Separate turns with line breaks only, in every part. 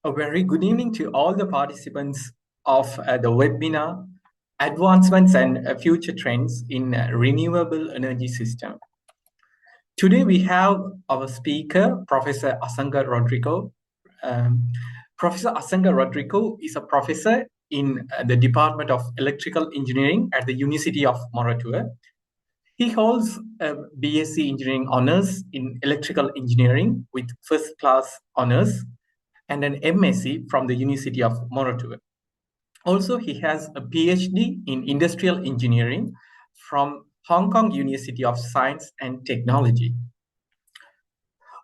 A very good evening to all the participants of the webinar, Advancements and Future Trends in Renewable Energy System. Today we have our speaker, Professor Asanga Rodrigo. Um, Professor Asanga Rodrigo is a professor in the Department of Electrical Engineering at the University of Moratuwa. He holds a BSc Engineering Honours in Electrical Engineering with first class honours and an MSc from the University of Moratuwa. Also, he has a PhD in Industrial Engineering from Hong Kong University of Science and Technology.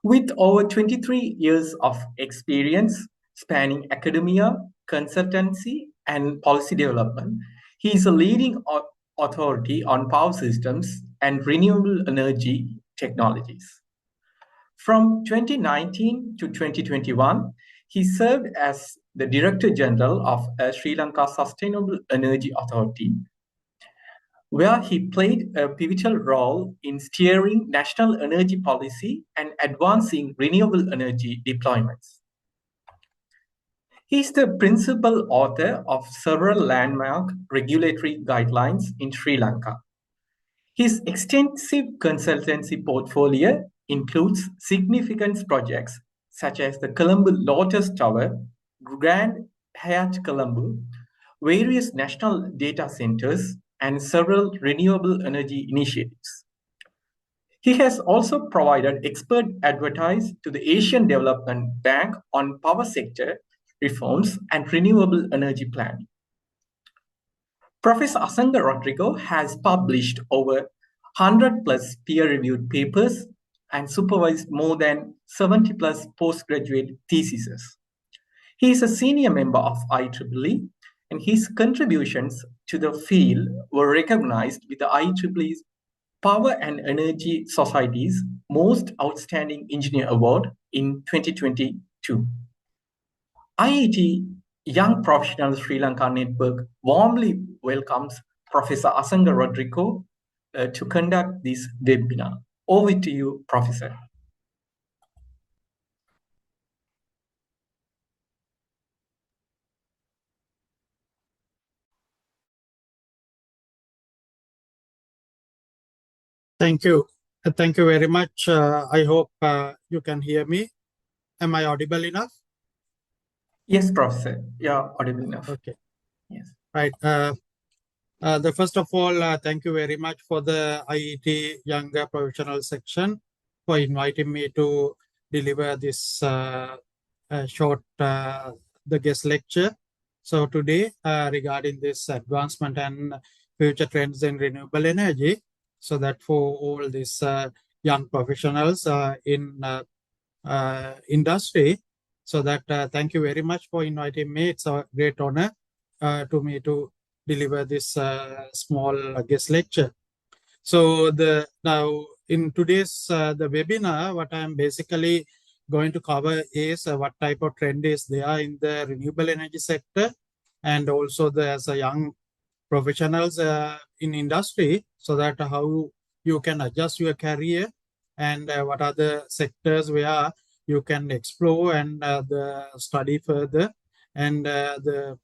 With over 23 years of experience spanning academia, consultancy, and policy development, he is a leading authority on power systems and renewable energy technologies. From 2019 to 2021, he served as the Director General of Sri Lanka Sustainable Energy Authority, where he played a pivotal role in steering national energy policy and advancing renewable energy deployments. He is the principal author of several landmark regulatory guidelines in Sri Lanka. His extensive consultancy portfolio includes significant projects such as the Colombo Lotus Tower, Grand Hyatt Colombo, various national data centers, and several renewable energy initiatives. He has also provided expert advice to the Asian Development Bank on power sector reforms and renewable energy planning. Professor Asanga Rodrigo has published over 100 plus peer-reviewed papers and supervised more than 70 plus postgraduate theses. He is a senior member of IEEE, and his contributions to the field were recognized with the IEEE's Power and Energy Society's Most Outstanding Engineer Award in 2022. IIT Young Professionals Sri Lanka Network warmly welcomes Professor Asanga Rodrigo to conduct this webinar. Over to you, Professor.
Thank you. Thank you very much. I hope you can hear me. Am I audible enough?
Yes, Professor. Yeah, audible enough.
Okay.
Yes.
Right. First of all, thank you very much for the IET Younger Professional section for inviting me to deliver this short the guest lecture. So today, regarding this advancement and future trends in renewable energy, so that for all these young professionals in industry, so that thank you very much for inviting me. It's a great honor to me to deliver this small guest lecture. So now in today's the webinar, what I'm basically going to cover is what type of trend is there in the renewable energy sector, and also as a young professionals in industry, so that how you can adjust your career, and what are the sectors where you can explore and the study further, and the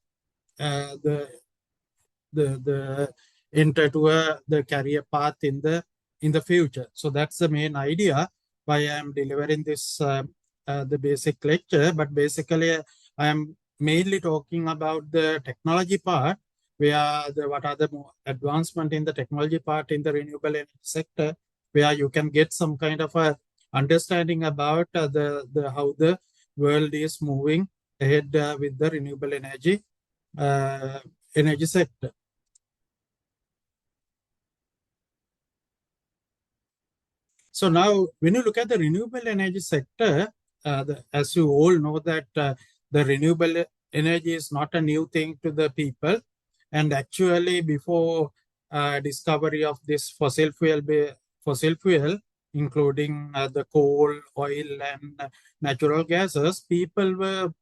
enter to the career path in the future. So that's the main idea why I am delivering this the basic lecture. But basically, I am mainly talking about the technology part, where what are the more advancement in the technology part in the renewable energy sector, where you can get some kind of a understanding about the how the world is moving ahead with the renewable energy energy sector. So now, when you look at the renewable energy sector, as you all know that the renewable energy is not a new thing to the people. And actually, before discovery of this fossil fuel, including the coal, oil, and natural gases, people were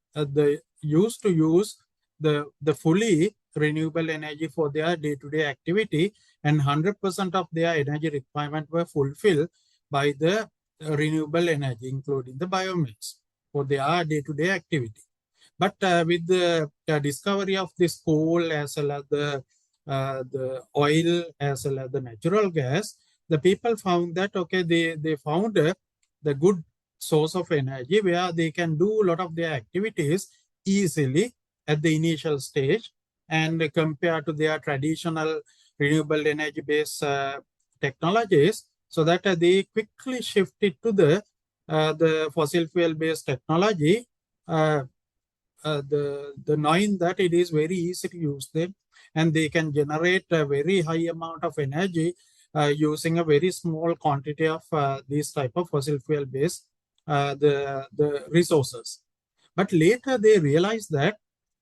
used to use the fully renewable energy for their day-to-day activity, and 100% of their energy requirement were fulfilled by the renewable energy, including the biomass, for their day-to-day activity. But with the discovery of this coal as well as the oil as well as the natural gas, the people found that, okay, they found the good source of energy where they can do a lot of their activities easily at the initial stage, and compared to their traditional renewable energy based technologies, so that they quickly shifted to the fossil fuel based technology, uh, the knowing that it is very easy to use them, and they can generate a very high amount of energy using a very small quantity of these type of fossil fuel based the resources. But later they realized that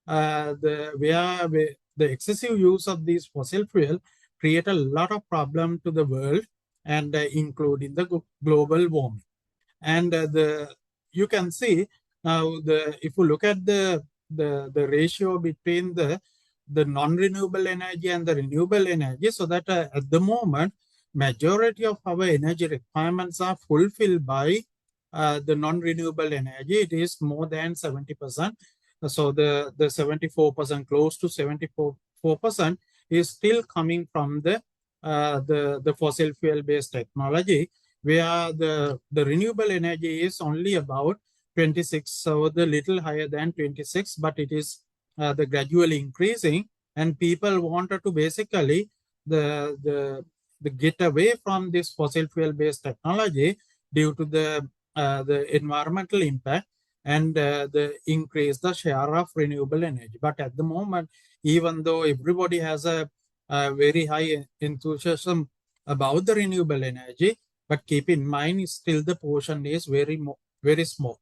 the excessive use of these fossil fuel create a lot of problem to the world, and including the global warming. And the you can see now, if you look at the ratio between the non-renewable energy and the renewable energy, so that at the moment majority of our energy requirements are fulfilled by the non-renewable energy. It is more than 70%. So the 74%, close to 74% is still coming from the fossil fuel based technology, where the renewable energy is only about 26, so the little higher than 26, but it is the gradually increasing, and people wanted to basically the get away from this fossil fuel based technology due to the environmental impact, and the increase the share of renewable energy. But at the moment, even though everybody has a very high enthusiasm about the renewable energy, but keep in mind, still the portion is very small.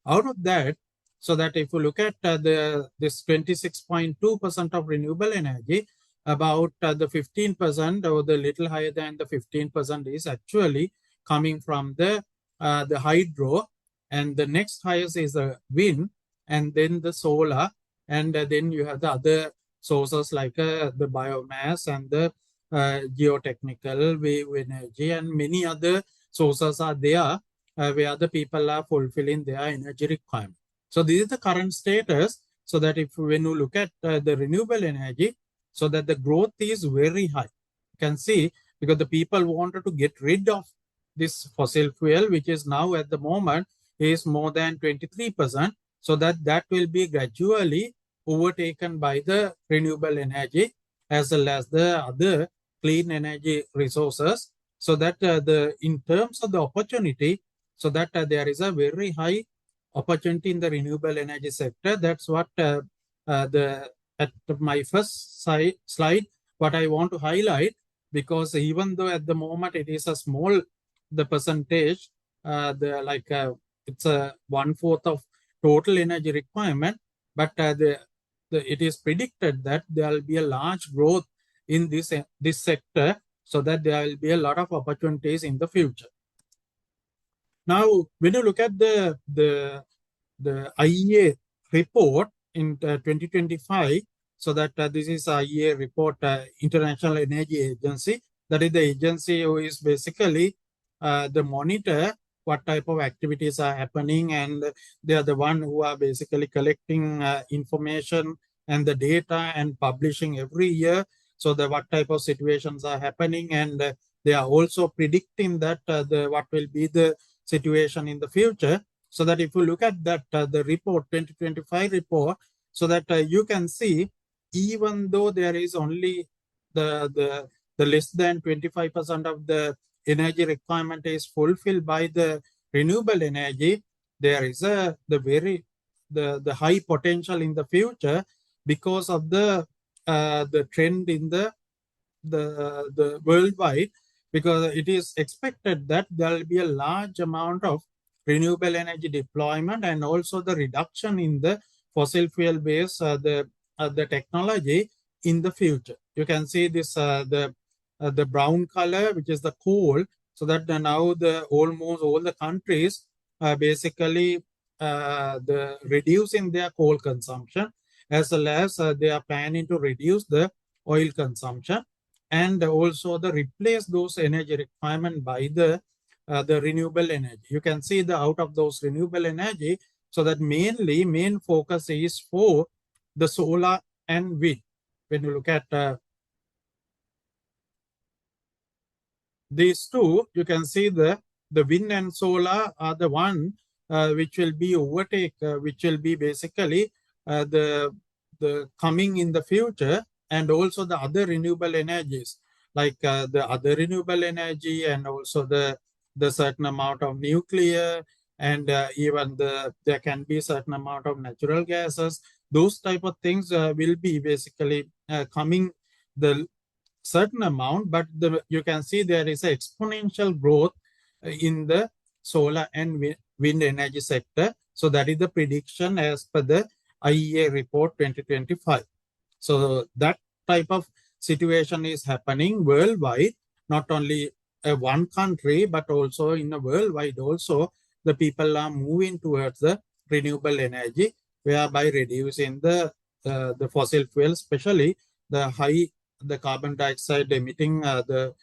Out of that, so that if you look at this 26.2% of renewable energy, about the 15% or the little higher than the 15% is actually coming from the hydro, and the next highest is the wind, and then the solar, and then you have the other sources like the biomass and the geotechnical wave energy, and many other sources are there where the people are fulfilling their energy requirement. So this is the current status. So that if when you look at the renewable energy, so that the growth is very high. You can see, because the people wanted to get rid of this fossil fuel, which is now at the moment is more than 23%. So that will be gradually overtaken by the renewable energy as well as the other clean energy resources. So that in terms of the opportunity, so that there is a very high opportunity in the renewable energy sector. That's what at my first slide, what I want to highlight, because even though at the moment it is a small the percentage, it's a 1/4 of total energy requirement, but it is predicted that there will be a large growth in this sector, so that there will be a lot of opportunities in the future. Now, when you look at the IEA report in 2025, so that this is IEA report, International Energy Agency. That is the agency who is basically the monitor what type of activities are happening, and they are the one who are basically collecting information and the data and publishing every year. So the what type of situations are happening, and they are also predicting that what will be the situation in the future. So that if you look at that the report 2025 report, so that you can see, even though there is only the less than 25% of the energy requirement is fulfilled by the renewable energy, there is the high potential in the future, because of the trend in the worldwide, because it is expected that there will be a large amount of renewable energy deployment, and also the reduction in the fossil fuel based the technology in the future. You can see this the brown color, which is the coal, so that now almost all the countries basically the reducing their coal consumption, as well as they are planning to reduce the oil consumption, and also the replace those energy requirement by the renewable energy. You can see the out of those renewable energy, So that main focus is for the solar and wind. When you look at these two, you can see the wind and solar are the one which will be which will be basically the coming in the future, and also the other renewable energies, like the other renewable energy, and also the certain amount of nuclear, and even there can be certain amount of natural gases. Those type of things will be basically coming the certain amount, but you can see there is an exponential growth in the solar and wind energy sector. So that is the prediction as per the IEA report 2025. So that type of situation is happening worldwide, not only one country, but also in the worldwide also, the people are moving towards the renewable energy, whereby reducing the fossil fuels, especially the carbon dioxide emitting the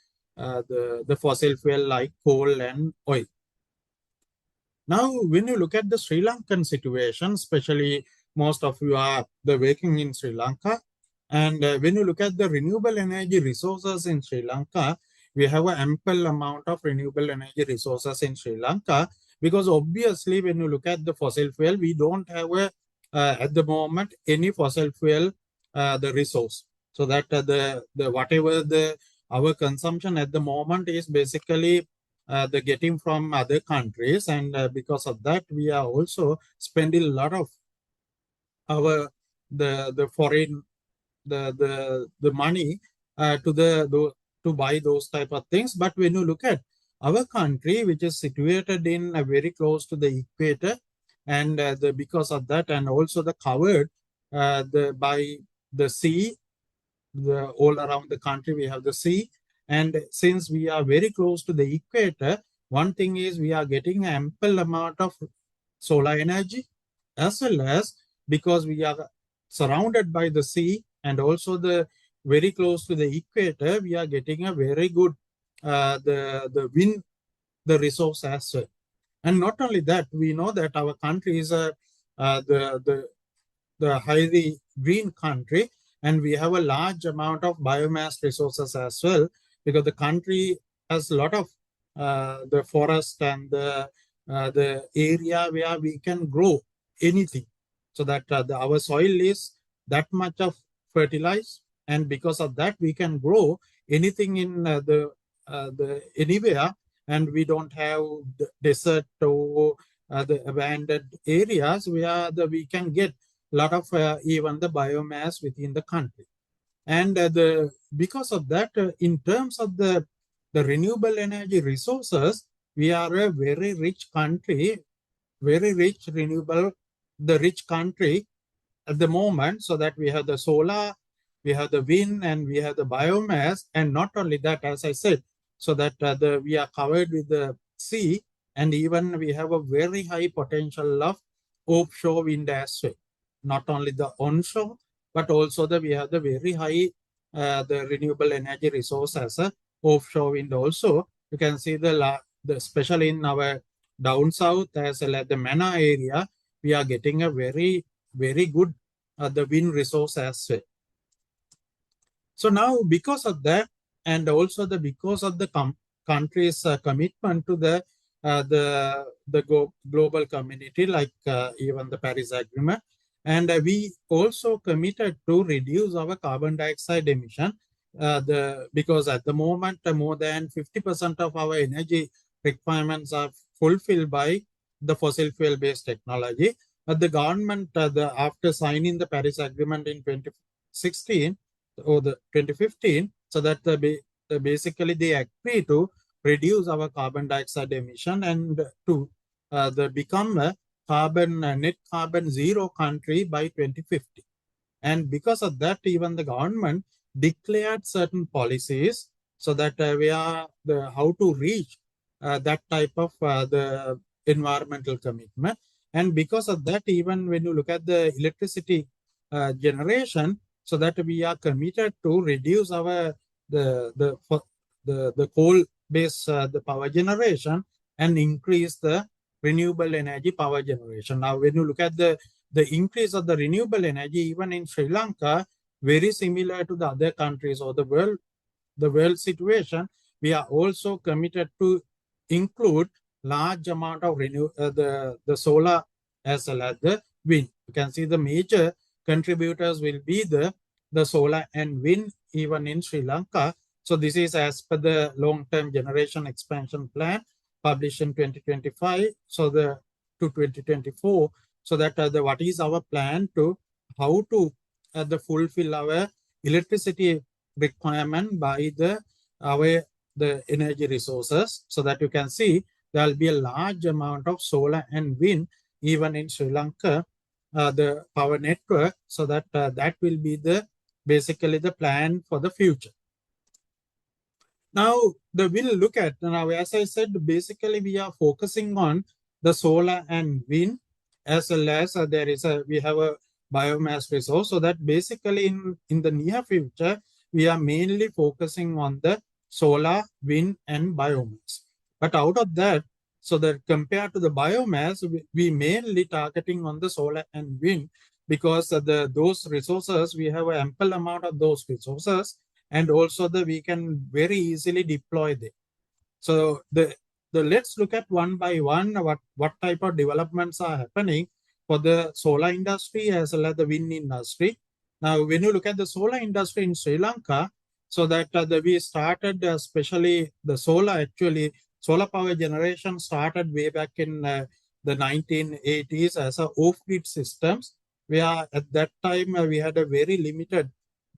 fossil fuel like coal and oil. Now, when you look at the Sri Lankan situation, especially most of you are working in Sri Lanka, and when you look at the renewable energy resources in Sri Lanka, we have an ample amount of renewable energy resources in Sri Lanka, because obviously when you look at the fossil fuel, we don't have at the moment any fossil fuel the resource. So that whatever our consumption at the moment is basically the getting from other countries, and because of that we are also spending a lot of our the foreign the money to buy those type of things. But when you look at our country, which is situated in very close to the equator, and because of that, and also the covered by the sea, all around the country we have the sea, and since we are very close to the equator, one thing is we are getting ample amount of solar energy, as well as because we are surrounded by the sea, and also the very close to the equator, we are getting a very good the wind the resource as well. And not only that, we know that our country is the highly green country, and we have a large amount of biomass resources as well, because the country has a lot of the forest and the area where we can grow anything, so that our soil is that much of fertilized, and because of that we can grow anything in the anywhere, and we don't have the desert or the abandoned areas where we can get a lot of even the biomass within the country. And because of that, in terms of the renewable energy resources, we are a very rich country, very rich rich country at the moment, so that we have the solar, we have the wind, and we have the biomass. And not only that, as I said, so that we are covered with the sea, and even we have a very high potential of offshore wind as well. Not only the onshore, but also we have the very high the renewable energy resource as a offshore wind also. You can see especially in our down south as well as the Mana area, we are getting a very good the wind resource as well. So now, because of that, and also because of the country's commitment to the global community, like even the Paris Agreement, and we also committed to reduce our carbon dioxide emission. Because at the moment, more than 50% of our energy requirements are fulfilled by the fossil fuel-based technology. But the government, after signing the Paris Agreement in 2016 or the 2015, so that basically they agree to reduce our carbon dioxide emission and to become a net carbon zero country by 2050. And because of that, even the government declared certain policies, so that we are how to reach that type of the environmental commitment. And because of that, even when you look at the electricity generation, so that we are committed to reduce our the coal based the power generation, and increase the renewable energy power generation. Now, when you look at the increase of the renewable energy, even in Sri Lanka, very similar to the other countries or the world situation, we are also committed to include large amount of the solar as well as the wind. You can see the major contributors will be the solar and wind even in Sri Lanka. So this is as per the long-term generation expansion plan published in 2025. So to 2024. So that what is our plan to how to fulfill our electricity requirement by the energy resources, so that you can see there will be a large amount of solar and wind even in Sri Lanka, the power network, so that that will be basically the plan for the future. Now, we'll look at, now, as I said, basically we are focusing on the solar and wind, as well as we have a biomass resource. So that basically in the near future, we are mainly focusing on the solar, wind, and biomass. But out of that, so that compared to the biomass, we mainly targeting on the solar and wind, because those resources, we have an ample amount of those resources, and also we can very easily deploy them. So let's look at one by one what type of developments are happening for the solar industry as well as the wind industry. Now, when you look at the solar industry in Sri Lanka, so that we started, especially the solar power generation started way back in the 1980s as a off-grid systems, where at that time we had a very limited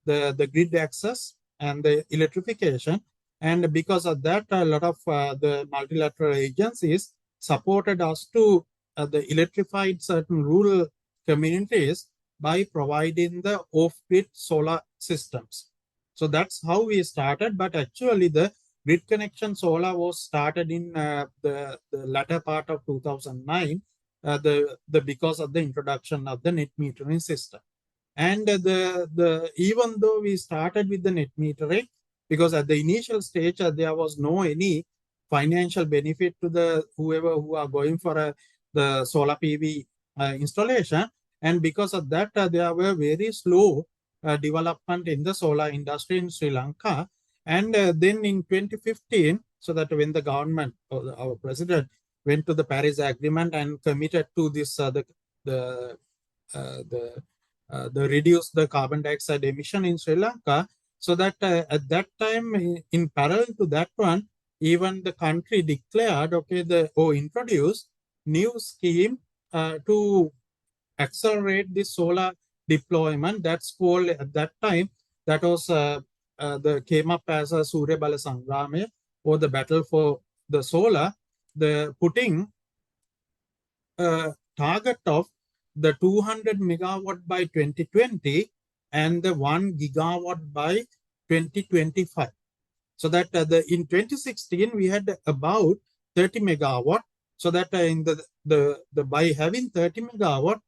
the grid access and the electrification. And because of that, a lot of the multilateral agencies supported us to the electrified certain rural communities by providing the off-grid solar systems. So that's how we started. But actually, the grid connection solar was started in the latter part of 2009, because of the introduction of the net metering system. And even though we started with the net metering, because at the initial stage there was no any financial benefit to the whoever who are going for the solar PV installation, and because of that there were very slow development in the solar industry in Sri Lanka. And then in 2015, so that when the government or our president went to the Paris Agreement and committed to this the reduce the carbon dioxide emission in Sri Lanka, so that at that time, in parallel to that one, even the country declared, introduced new scheme to accelerate the solar deployment. That's called at that time, that was came up as a Surya Bala Sangrama, or the battle for the solar, the putting target of the 200 megawatt by 2020 and the 1 gigawatt by 2025. So that in 2016 we had about 30 megawatt. So that in by having 30 megawatt,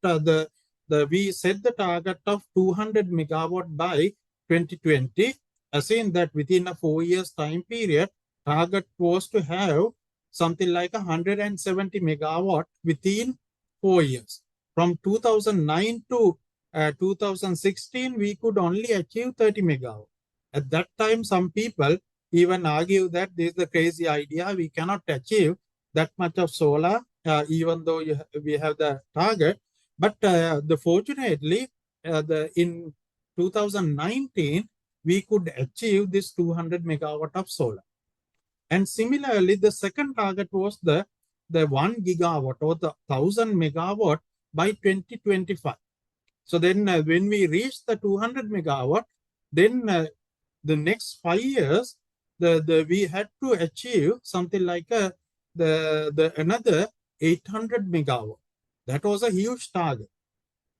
we set the target of 200 megawatt by 2020, saying that within a 4 years time period, target was to have something like 170 megawatt within 4 years. From 2009 to 2016, we could only achieve 30 megawatt. At that time, some people even argue that this is the crazy idea. We cannot achieve that much of solar, even though we have the target. But fortunately, in 2019, we could achieve this 200 megawatt of solar. And similarly, the second target was the 1 gigawatt or the 1000 megawatt by 2025. So then when we reach the 200 megawatt, then the next 5 years, we had to achieve something like another 800 megawatt. That was a huge target.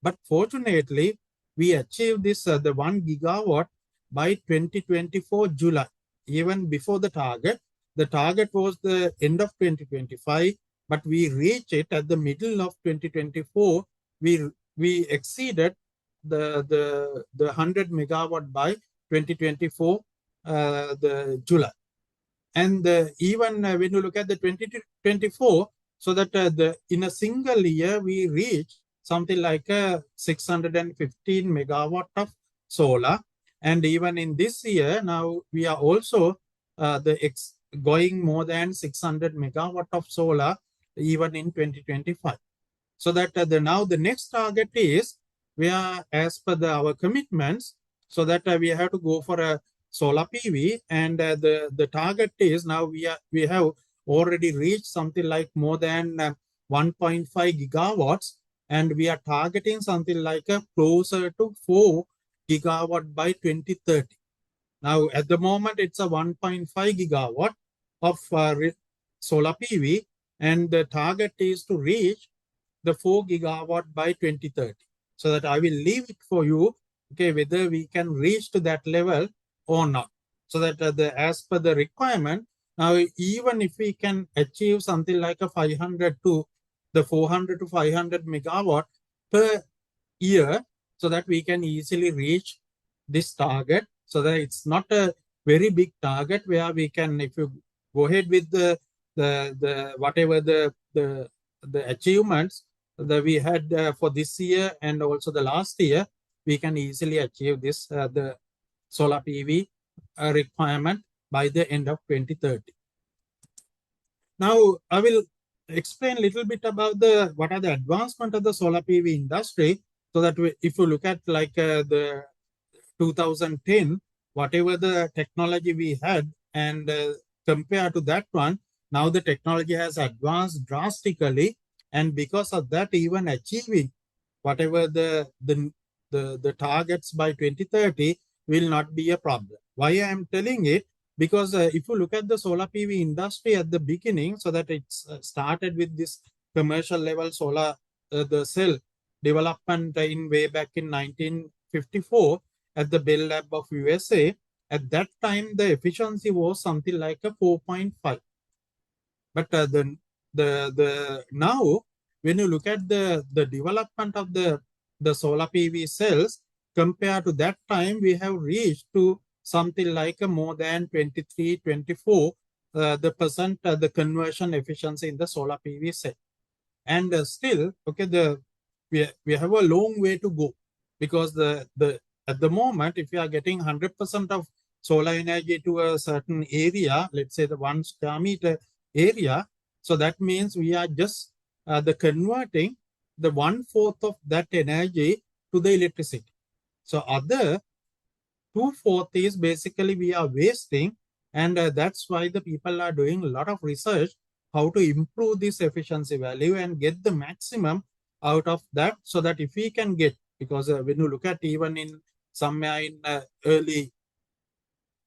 But fortunately, we achieved this, the 1 gigawatt by 2024 July, even before the target. The target was the end of 2025, but we reached it at the middle of 2024. We exceeded the 100 megawatt by 2024, the July. And even when you look at the 2024, so that in a single year we reach something like 615 megawatt of solar. And even in this year, now we are also going more than 600 megawatt of solar even in 2025. So that now the next target is, we are as per our commitments, so that we have to go for a solar PV, and the target is, now we have already reached something like more than 1.5 gigawatts, and we are targeting something like closer to 4 gigawatt by 2030. Now, at the moment, it's a 1.5 gigawatt of solar PV, and the target is to reach the 4 gigawatt by 2030. So that I will leave it for you, okay, whether we can reach to that level or not. So that as per the requirement, now even if we can achieve something like a 500 to the 400 to 500 megawatt per year, so that we can easily reach this target, so that it's not a very big target where we can, if you go ahead with the whatever the achievements that we had for this year and also the last year, we can easily achieve this the solar PV requirement by the end of 2030. Now I will explain a little bit about what are the advancement of the solar PV industry, so that if you look at like the 2010, whatever the technology we had, and compared to that one, now the technology has advanced drastically, and because of that, even achieving whatever the targets by 2030 will not be a problem. Why I am telling it? Because if you look at the solar PV industry at the beginning, so that it's started with this commercial level solar, the cell development in way back in 1954 at the Bell Lab of USA. At that time, the efficiency was something like a 4.5. But the now, when you look at the development of the solar PV cells, compared to that time, we have reached to something like a more than 23, 24 the percent the conversion efficiency in the solar PV cell. And still, okay, we have a long way to go, because at the moment, if we are getting 100% of solar energy to a certain area, let's say the 1 square meter area, so that means we are just the converting the 1/4 of that energy to the electricity. So other 2/4 is basically we are wasting, and that's why the people are doing a lot of research how to improve this efficiency value and get the maximum out of that, so that if we can get, because when you look at even in somewhere in early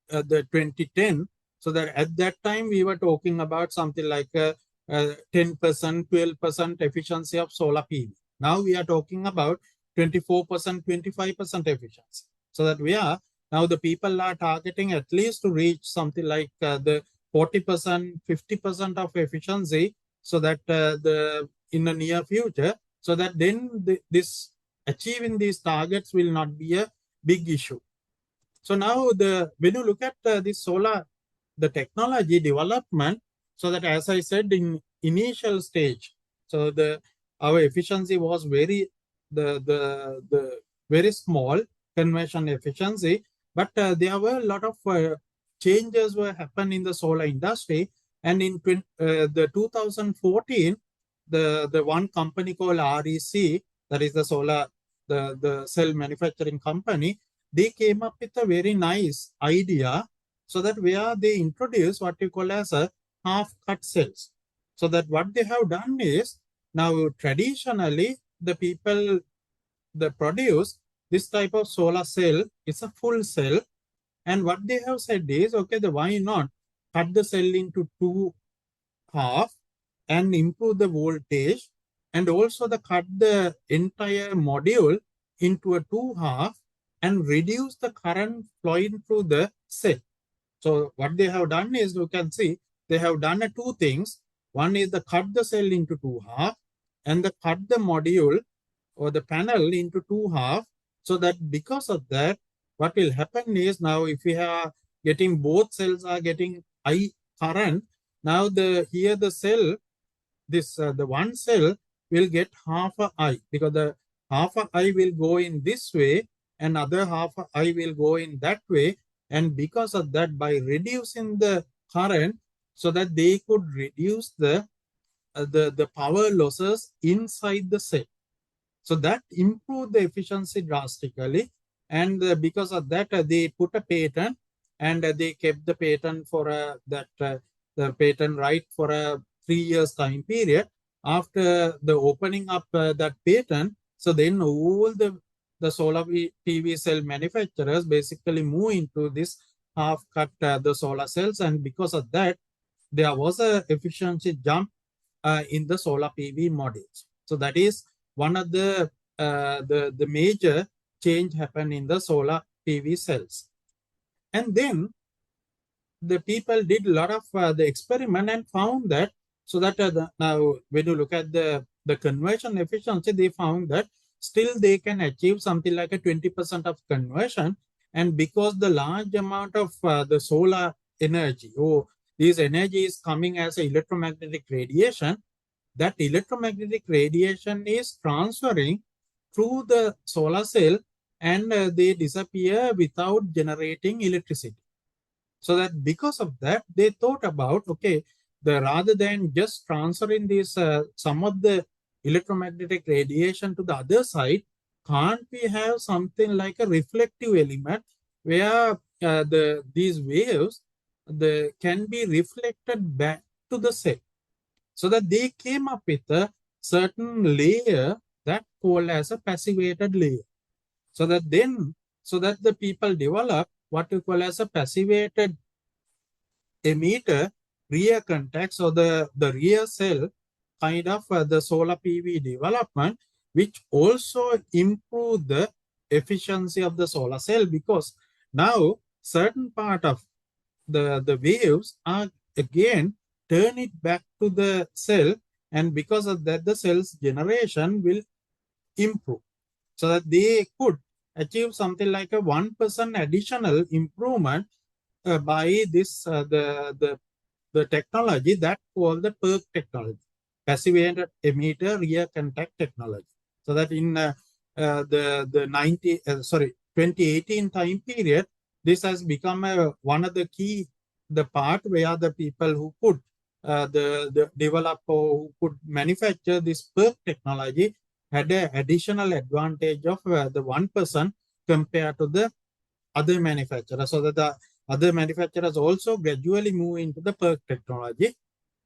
the 2010, so that at that time we were talking about something like 10%, 12% efficiency of solar PV. Now we are talking about 24%, 25% efficiency. So that we are, now the people are targeting at least to reach something like the 40%, 50% of efficiency, so that in the near future, so that then this achieving these targets will not be a big issue. So now when you look at this solar, the technology development, so that as I said in initial stage, so our efficiency was very very small conversion efficiency, but there were a lot of changes were happening in the solar industry, and in the 2014, the one company called REC, that is the solar the cell manufacturing company, they came up with a very nice idea, so that where they introduce what you call as a half-cut cells. So that what they have done is, now traditionally the people that produce this type of solar cell is a full cell, and what they have said is, okay, why not cut the cell into 2 half and improve the voltage, and also cut the entire module into a 2 half and reduce the current flowing through the cell. So what they have done is, you can see, they have done two things. One is cut the cell into 2 half, and cut the module or the panel into 2 half, so that because of that, what will happen is, now if we are getting both cells are getting high current, now here the cell, this the one cell will get half a eye, because the half a eye will go in this way and other half a eye will go in that way. And because of that, by reducing the current, so that they could reduce the power losses inside the cell. So that improved the efficiency drastically. And because of that, they put a patent, and they kept the patent for the patent right for a 3 years time period. After the opening up that patent, so then all the solar PV cell manufacturers basically move into this half cut the solar cells, and because of that, there was a efficiency jump in the solar PV modules. So that is one of the major change happened in the solar PV cells. And then the people did a lot of the experiment and found that, so that now when you look at the conversion efficiency, they found that still they can achieve something like a 20% of conversion. And because the large amount of the solar energy, or this energy is coming as electromagnetic radiation, that electromagnetic radiation is transferring through the solar cell, and they disappear without generating electricity. So that because of that, they thought about, okay, rather than just transferring this some of the electromagnetic radiation to the other side, can't we have something like a reflective element where these waves can be reflected back to the cell? So that they came up with a certain layer that called as a passivated layer. So that the people develop what we call as a passivated emitter rear contacts, or the rear cell kind of the solar PV development, which also improve the efficiency of the solar cell, because now certain part of the waves are again turn it back to the cell, and because of that, the cell's generation will improve, so that they could achieve something like a 1% additional improvement by this the technology that called the PERC technology, passive emitter rear contact technology. So that in the 2018 time period, this has become one of the key the part where the people who could the develop or who could manufacture this PERC technology had an additional advantage of the 1% compared to the other manufacturers, so that the other manufacturers also gradually move into the PERC technology.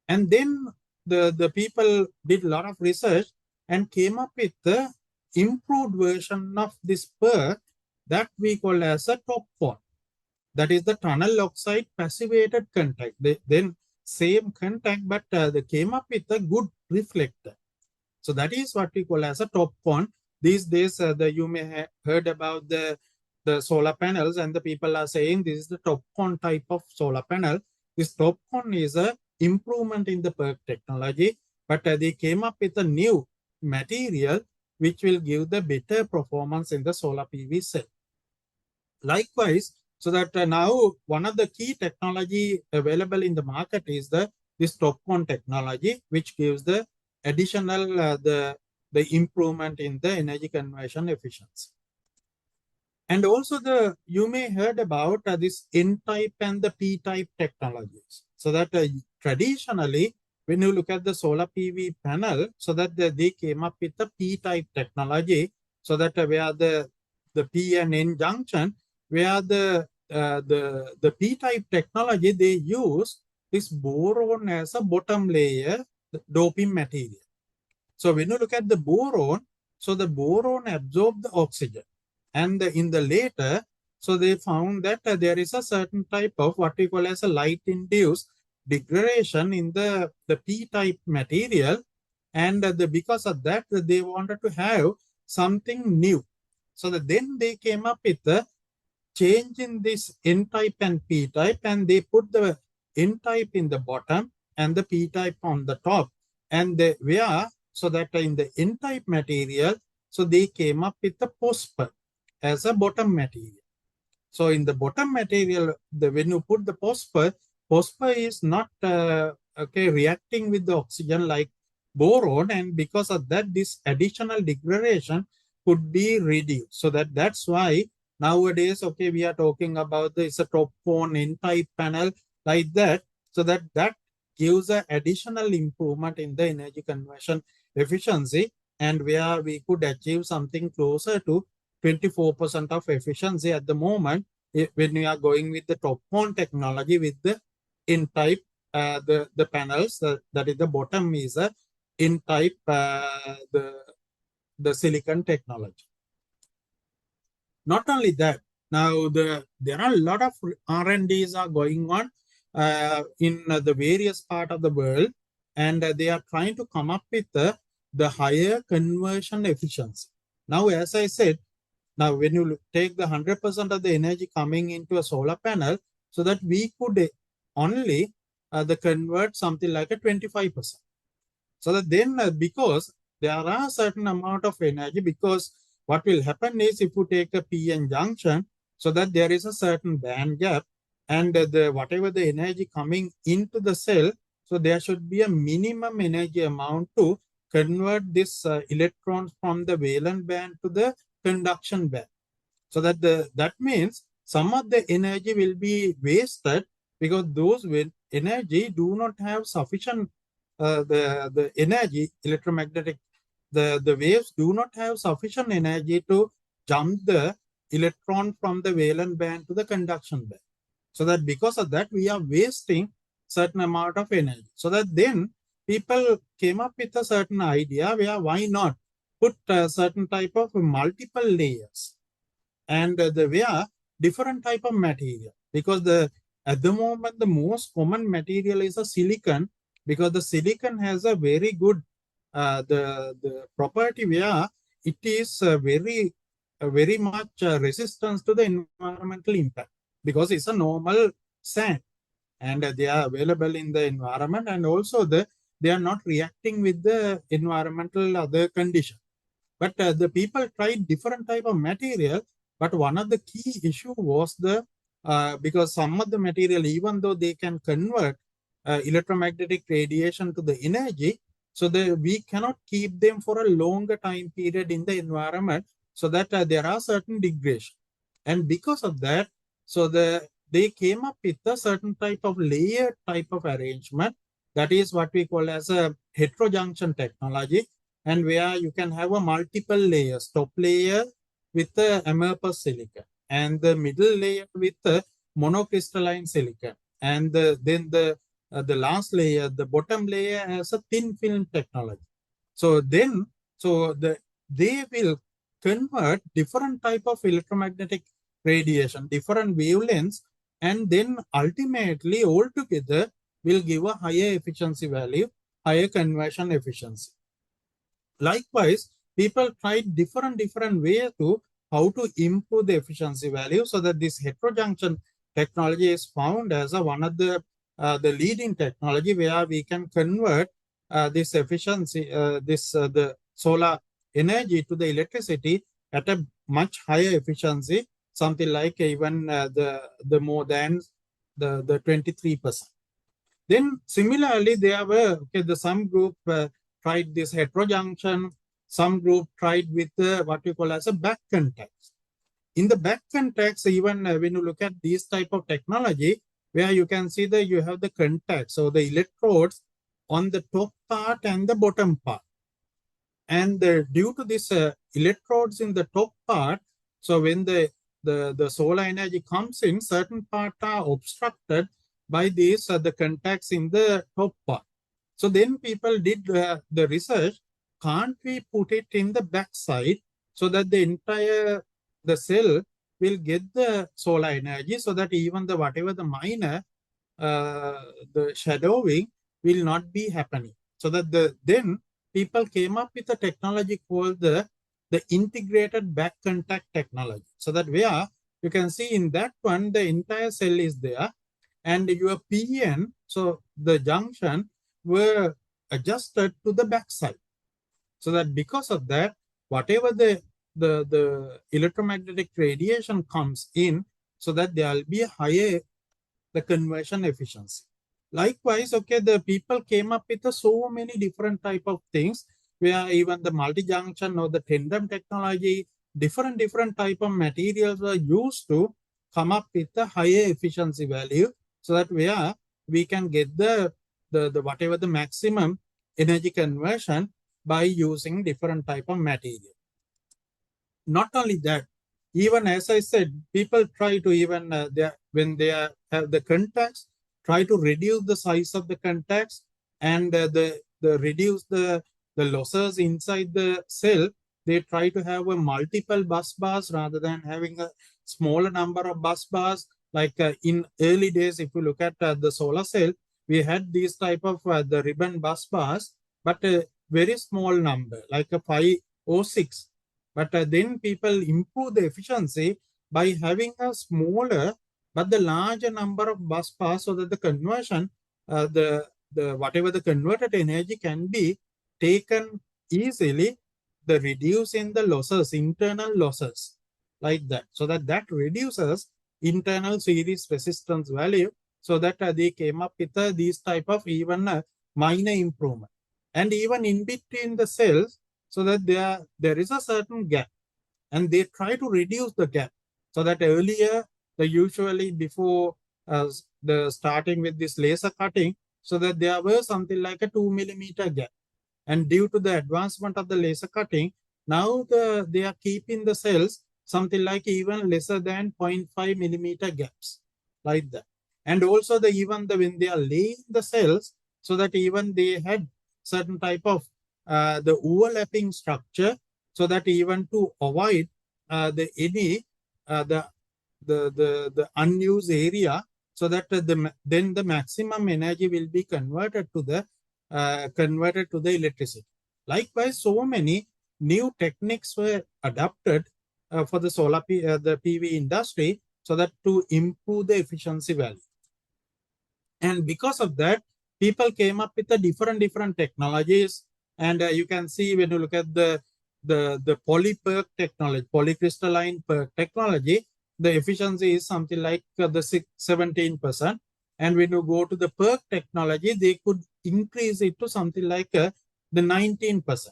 And then the people did a lot of research and came up with the improved version of this PERC that we call as a top one. That is the tunnel oxide passivated contact. Then same contact, but they came up with a good reflector. So that is what we call as a top one. These days, you may have heard about the solar panels, and the people are saying this is the TOPCon type of solar panel. This TOPCon is a improvement in the PERC technology, but they came up with a new material which will give the better performance in the solar PV cell. Likewise, so that now one of the key technology available in the market is this TOPCon technology, which gives the additional the improvement in the energy conversion efficiency. And also you may heard about this N-type and the P-type technologies. So that traditionally, when you look at the solar PV panel, so that they came up with the P-type technology, so that where the P and N junction, where the P-type technology, they use this boron as a bottom layer doping material. So when you look at the boron, so the boron absorbs the oxygen. And in the later, so they found that there is a certain type of what we call as a light-induced degradation in the P-type material. And because of that, they wanted to have something new. So that then they came up with the change in this N-type and P-type, and they put the N-type in the bottom and the P-type on the top. And so that in the N-type material, so they came up with the phosphor as a bottom material. So in the bottom material, when you put the phosphor is not reacting with the oxygen like boron, and because of that, this additional degradation could be reduced. So that's why nowadays, okay, we are talking about it's a top phone N-type panel like that. So that gives an additional improvement in the energy conversion efficiency, and where we could achieve something closer to 24% of efficiency at the moment when we are going with the top phone technology with the N-type the panels. That is the bottom is a N-type the silicon technology. Not only that, now there are a lot of R&Ds are going on in the various part of the world, and they are trying to come up with the higher conversion efficiency. Now, as I said, now when you take the 100% of the energy coming into a solar panel, so that we could only the convert something like a 25%. So that then because there are a certain amount of energy, because what will happen is if you take a PN junction, so that there is a certain band gap, and the whatever the energy coming into the cell, so there should be a minimum energy amount to convert this electrons from the valence band to the conduction band. So that means some of the energy will be wasted because those with energy do not have sufficient the energy electromagnetic the waves do not have sufficient energy to jump the electron from the valence band to the conduction band. So that because of that we are wasting certain amount of energy. So that then people came up with a certain idea where why not put a certain type of multiple layers, and the where different type of material, because the at the moment the most common material is a silicon, because the silicon has a very good the property where it is very much resistance to the environmental impact, because it's a normal sand, and they are available in the environment, and also they are not reacting with the environmental other condition. But the people tried different type of material, but one of the key issue was because some of the material, even though they can convert electromagnetic radiation to the energy, so we cannot keep them for a longer time period in the environment, so that there are certain degradation. And because of that, so they came up with a certain type of layered type of arrangement. That is what we call as a heterojunction technology, and where you can have a multiple layers, top layer with the amorphous silicon, and the middle layer with the monocrystalline silicon, and then the last layer, the bottom layer, has a thin film technology. So then, they will convert different type of electromagnetic radiation, different wavelengths, and then ultimately altogether will give a higher efficiency value, higher conversion efficiency. Likewise, people tried different ways to how to improve the efficiency value, so that this heterojunction technology is found as one of the leading technology where we can convert this efficiency, the solar energy to the electricity at a much higher efficiency, something like even the more than the 23%. Then similarly, there were some group tried this heterojunction. Some group tried with what we call as a back contacts. In the back contacts, even when you look at these type of technology, where you can see that you have the contacts, so the electrodes on the top part and the bottom part. And due to this electrodes in the top part, so when the solar energy comes in, certain parts are obstructed by these the contacts in the top part. So then people did the research, can't we put it in the back side, so that the entire the cell will get the solar energy, so that even the whatever the minor the shadowing will not be happening. So that then people came up with a technology called the integrated back contact technology. So that where you can see in that one, the entire cell is there, and your PN, so the junction were adjusted to the back side. So that because of that, whatever the electromagnetic radiation comes in, so that there will be a higher the conversion efficiency. Likewise, okay, the people came up with so many different type of things where even the multi-junction or the tandem technology, different type of materials were used to come up with a higher efficiency value, so that where we can get the whatever the maximum energy conversion by using different type of material. Not only that, even as I said, people try to even when they have the contacts, try to reduce the size of the contacts and the reduce the losses inside the cell. They try to have a multiple bus bars rather than having a smaller number of bus bars. Like in early days, if you look at the solar cell, we had these type of the ribbon bus bars, but a very small number, like a 5 or 6. But then people improve the efficiency by having a smaller but the larger number of bus bars, so that the conversion, the whatever the converted energy can be taken easily, the reducing the losses, internal losses, like that, so that reduces internal series resistance value, so that they came up with these type of even minor improvement. And even in between the cells, so that there is a certain gap, and they try to reduce the gap, so that earlier the usually before the starting with this laser cutting, so that there were something like a 2 mm gap, and due to the advancement of the laser cutting, now they are keeping the cells something like even lesser than 0.5 mm gaps, like that. And also when they are laying the cells, so that even they had certain type of the overlapping structure, so that even to avoid the any the unused area, so that then the maximum energy will be converted to the electricity. Likewise, so many new techniques were adopted for the the PV industry, so that to improve the efficiency value. And because of that, people came up with different technologies. And you can see when you look at the poly PERC technology, polycrystalline PERC technology, the efficiency is something like the 17%. And when you go to the PERC technology, they could increase it to something like the 19%.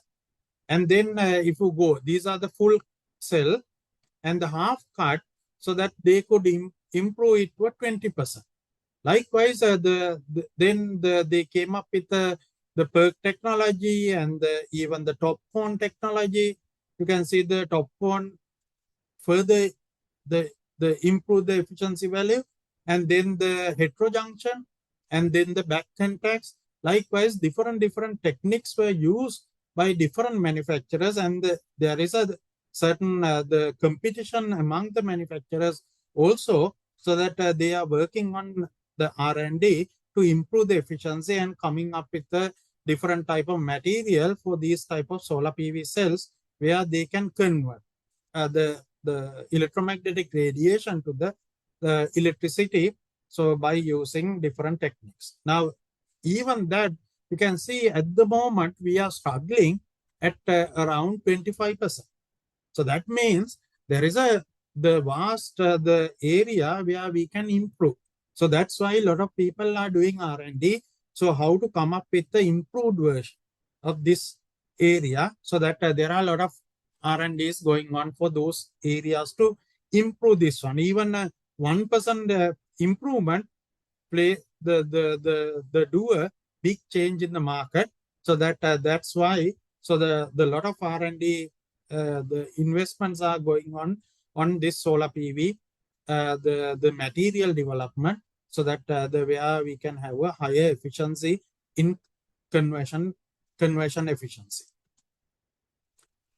And then if you go, these are the full cell and the half cut, so that they could improve it to 20%. Likewise, they came up with the PERC technology and even the top cone technology. You can see the top cone further the improve the efficiency value, and then the heterojunction, and then the back contacts. Likewise, different techniques were used by different manufacturers, and there is a certain the competition among the manufacturers also, so that they are working on the R&D to improve the efficiency and coming up with a different type of material for these type of solar PV cells, where they can convert the electromagnetic radiation to the electricity, so by using different techniques. Now, even that, you can see at the moment we are struggling at around 25%. So that means there is the vast the area where we can improve. So that's why a lot of people are doing R&D. So how to come up with the improved version of this area, so that there are a lot of R&Ds going on for those areas to improve this one. Even 1% improvement play the do a big change in the market. So that's why the lot of R&D the investments are going on this solar PV, the material development, so that where we can have a higher efficiency in conversion efficiency.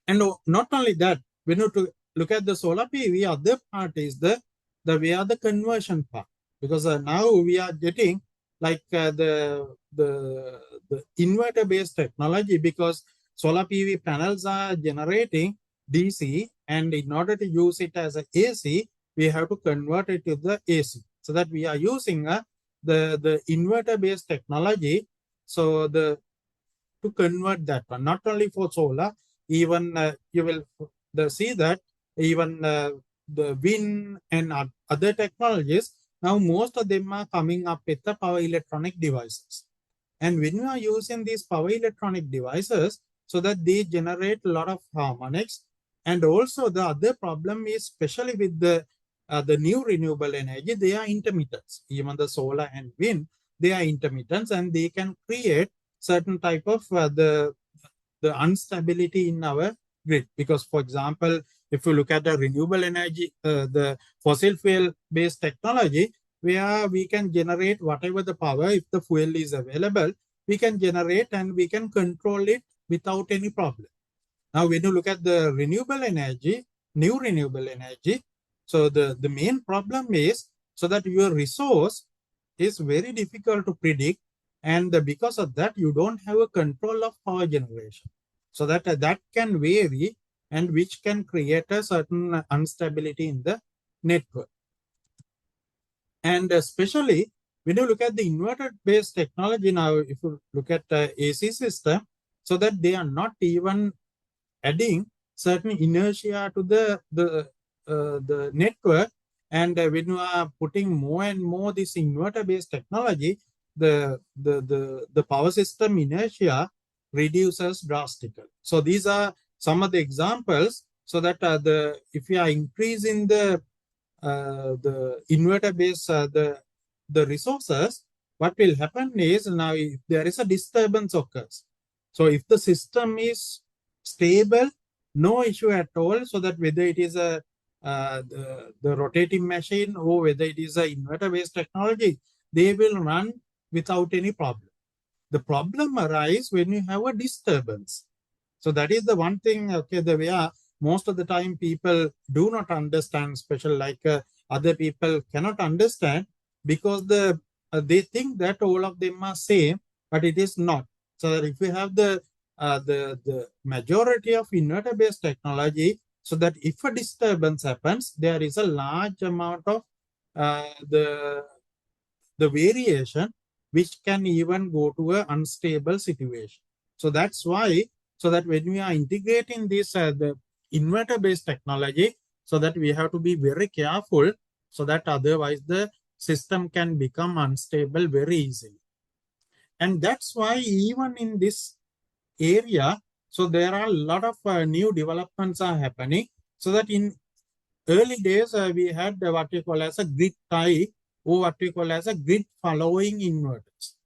And not only that, we need to look at the solar PV. Other part is the where the conversion part, because now we are getting like the inverter based technology, because solar PV panels are generating DC, and in order to use it as a AC, we have to convert it to the AC. So that we are using the inverter based technology, so to convert that one, not only for solar, even you will see that even the wind and other technologies, now most of them are coming up with the power electronic devices. And when you are using these power electronic devices, so that they generate a lot of harmonics. And also the other problem is, especially with the new renewable energy, they are intermittents. Even the solar and wind, they are intermittents, and they can create certain type of the instability in our grid. Because, for example, if you look at the renewable energy, the fossil fuel based technology, where we can generate whatever the power, if the fuel is available, we can generate and we can control it without any problem. Now, when you look at the renewable energy, new renewable energy, so the main problem is so that your resource is very difficult to predict, and because of that, you don't have a control of power generation. So that can vary, and which can create a certain instability in the network. And especially when you look at the inverter-based technology now, if you look at the AC system, so that they are not even adding certain inertia to the network. And when you are putting more and more this inverter-based technology, the power system inertia reduces drastically. So these are some of the examples. So that if you are increasing the inverter base, the resources, what will happen is, now if there is a disturbance occurs. So if the system is stable, no issue at all. So that whether it is the rotating machine or whether it is a inverter based technology, they will run without any problem. The problem arises when you have a disturbance. So that is the one thing, okay, the way most of the time people do not understand, especially like other people cannot understand, because they think that all of them are same, but it is not. So that if we have the majority of inverter-based technology, so that if a disturbance happens, there is a large amount of the variation, which can even go to an unstable situation. So that's why, so that when we are integrating this the inverter-based technology, so that we have to be very careful, so that otherwise the system can become unstable very easily. And that's why even in this area, so there are a lot of new developments are happening. So that in early days, we had what we call as a grid tie, or what we call as a grid following inverters.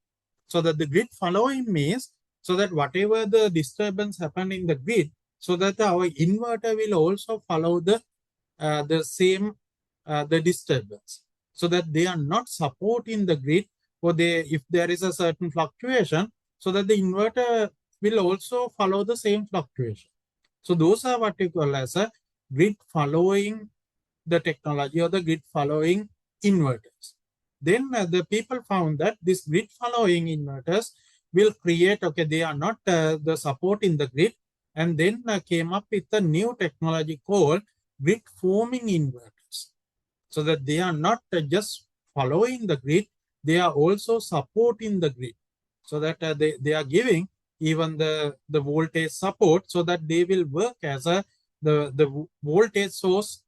So that the grid following means, so that whatever the disturbance happened in the grid, so that our inverter will also follow the same the disturbance, so that they are not supporting the grid, or if there is a certain fluctuation, so that the inverter will also follow the same fluctuation. So those are what we call as a grid following the technology, or the grid following inverters. Then the people found that this grid following inverters will create, okay, they are not the support in the grid, and then came up with a new technology called grid forming inverters. So that they are not just following the grid, they are also supporting the grid. So that they are giving even the voltage support, so that they will work as the voltage source,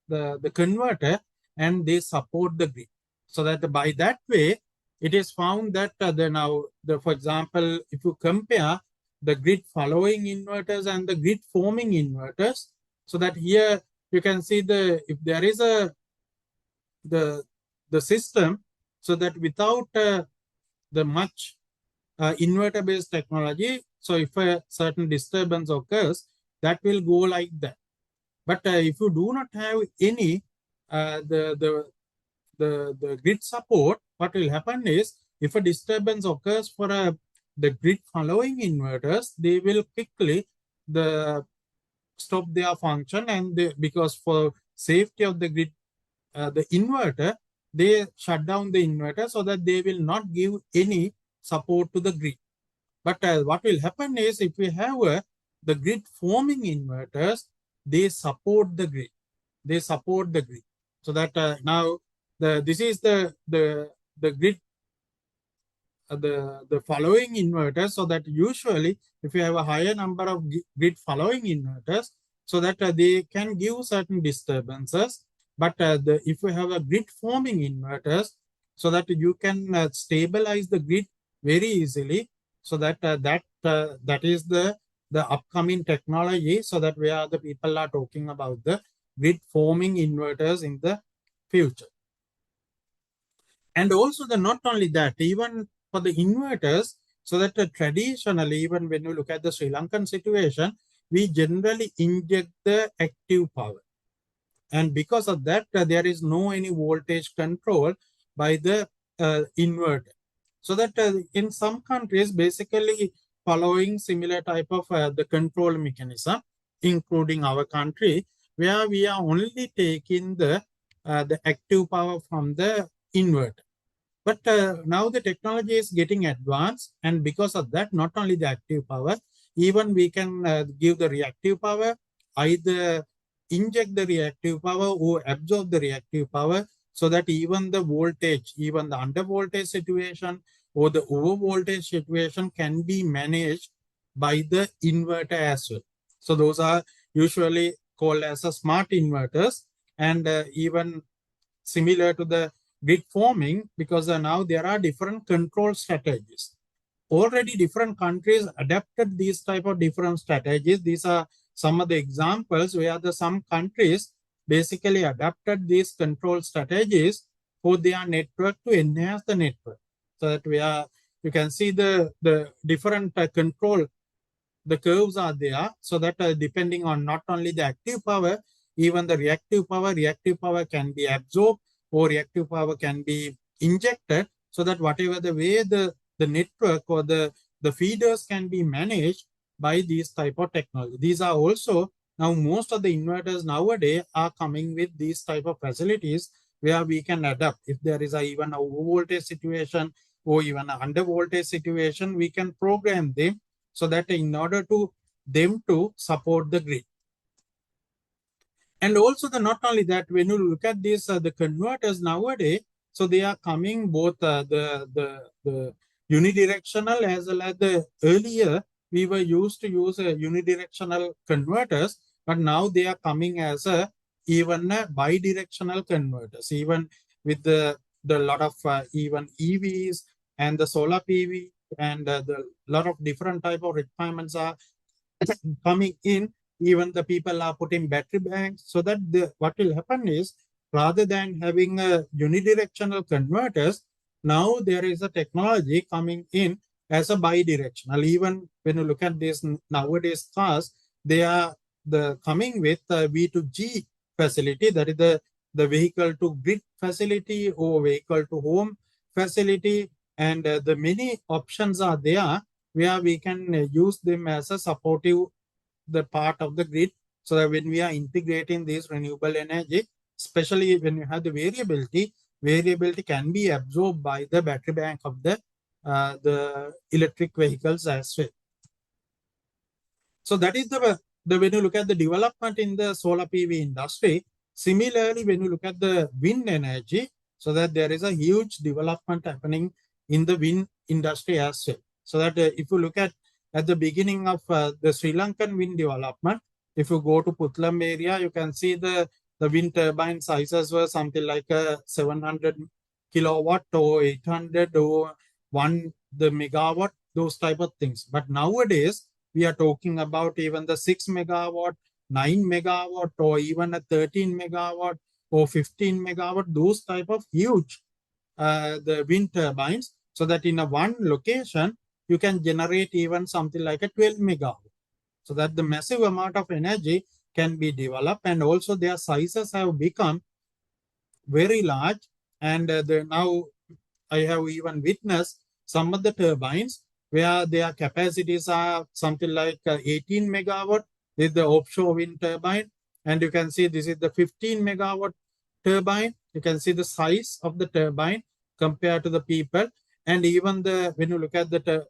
the converter, and they support the grid. So that by that way, it is found that for example, if you compare the grid following inverters and the grid forming inverters, so that here you can see if there is the system, so that without the much inverter based technology, so if a certain disturbance occurs, that will go like that. But if you do not have any the grid support, what will happen is, if a disturbance occurs for the grid following inverters, they will quickly stop their function, and because for safety of the grid, the inverter, they shut down the inverter, so that they will not give any support to the grid. But what will happen is, if we have the grid forming inverters, they support the grid. They support the grid. So that now this is the grid, the following inverters. So that usually, if you have a higher number of grid following inverters, so that they can give certain disturbances, But if you have a grid forming inverters, so that you can stabilize the grid very easily, so that that is the upcoming technology, so that where the people are talking about the grid forming inverters in the future. And also the not only that, even for the inverters, so that traditionally, even when you look at the Sri Lankan situation, we generally inject the active power. And because of that, there is no any voltage control by the inverter. So that in some countries, basically following similar type of the control mechanism, including our country, where we are only taking the active power from the inverter. But now the technology is getting advanced, and because of that, not only the active power, even we can give the reactive power, either inject the reactive power or absorb the reactive power, so that even the voltage, even the under voltage situation or the over voltage situation can be managed by the inverter as well. So those are usually called as a smart inverters, and even similar to the grid forming, because now there are different control strategies. Already different countries adapted these type of different strategies. These are some of the examples where some countries basically adapted these control strategies for their network to enhance the network. So that you can see the different control, the curves are there, so that depending on not only the active power, even the reactive power can be absorbed or reactive power can be injected, so that whatever the way the network or the feeders can be managed by these type of technology. These are also now most of the inverters nowadays are coming with these type of facilities where we can adapt. If there is even a over voltage situation or even an under voltage situation, we can program them so that in order to them to support the grid. And also not only that, when you look at this, the converters nowadays, so they are coming both the unidirectional as well as the earlier we were used to use unidirectional converters, but now they are coming as even bidirectional converters, even with the lot of even EVs and the solar PV and the lot of different type of requirements are coming in. Even the people are putting battery banks, so that what will happen is, rather than having a unidirectional converters, now there is a technology coming in as a bidirectional. Even when you look at this nowadays cars, they are coming with a V2G facility, that is the vehicle to grid facility or vehicle to home facility, and the many options are there where we can use them as a supportive the part of the grid, so that when we are integrating this renewable energy, especially when you have the variability can be absorbed by the battery bank of the electric vehicles as well. So that is the when you look at the development in the solar PV industry. Similarly, when you look at the wind energy, so that there is a huge development happening in the wind industry as well. So that if you look at the beginning of the Sri Lankan wind development, if you go to Putlam area, you can see the wind turbine sizes were something like 700 kilowatt or 800 or the megawatt, those type of things. But nowadays, we are talking about even the 6 megawatt, 9 megawatt, or even a 13 megawatt or 15 megawatt, those type of huge the wind turbines, so that in a one location, you can generate even something like a 12 megawatt. So that the massive amount of energy can be developed, and also their sizes have become very large. And now I have even witnessed some of the turbines where their capacities are something like 18 megawatt with the offshore wind turbine. And you can see this is the 15 megawatt turbine. You can see the size of the turbine compared to the people. And even when you look at the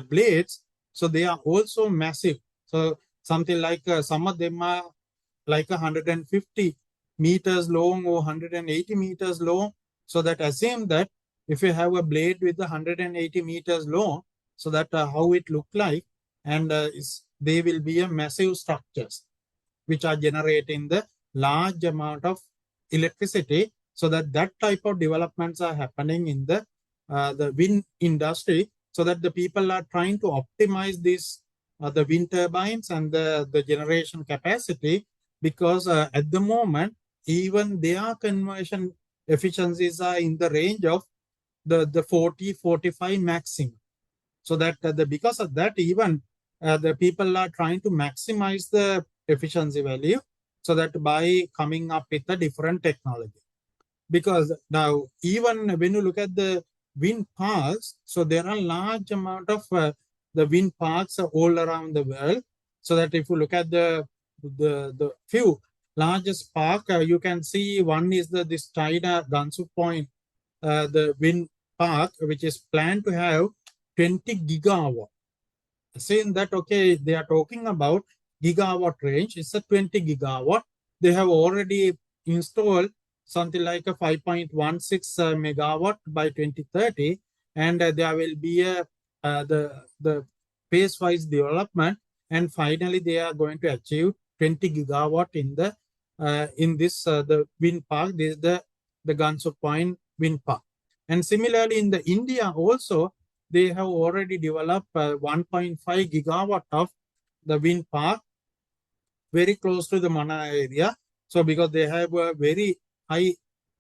blades, so they are also massive. So something like some of them are like 150 meters long or 180 meters long. So that assume that if you have a blade with 180 meters long, so that how it look like, and they will be a massive structures which are generating the large amount of electricity. So that type of developments are happening in the wind industry, so that the people are trying to optimize this the wind turbines and the generation capacity, because at the moment even their conversion efficiencies are in the range of the 40-45 maximum. So that because of that, even the people are trying to maximize the efficiency value, so that by coming up with a different technology. Because now even when you look at the wind parks, so there are large amount of the wind parks all around the world. So that if you look at the few largest park, you can see one is this China Gansu Point, the wind park, which is planned to have 20 gigawatt. Saying that, okay, they are talking about gigawatt range, it's a 20 gigawatt. They have already installed something like a 5.16 megawatt by 2030, and there will be the phase-wise development, and finally they are going to achieve 20 gigawatt in this the wind park. This is the Gansu Point wind park. And similarly in the India also, they have already developed 1.5 gigawatt of the wind park very close to the Mana area. So because they have a very high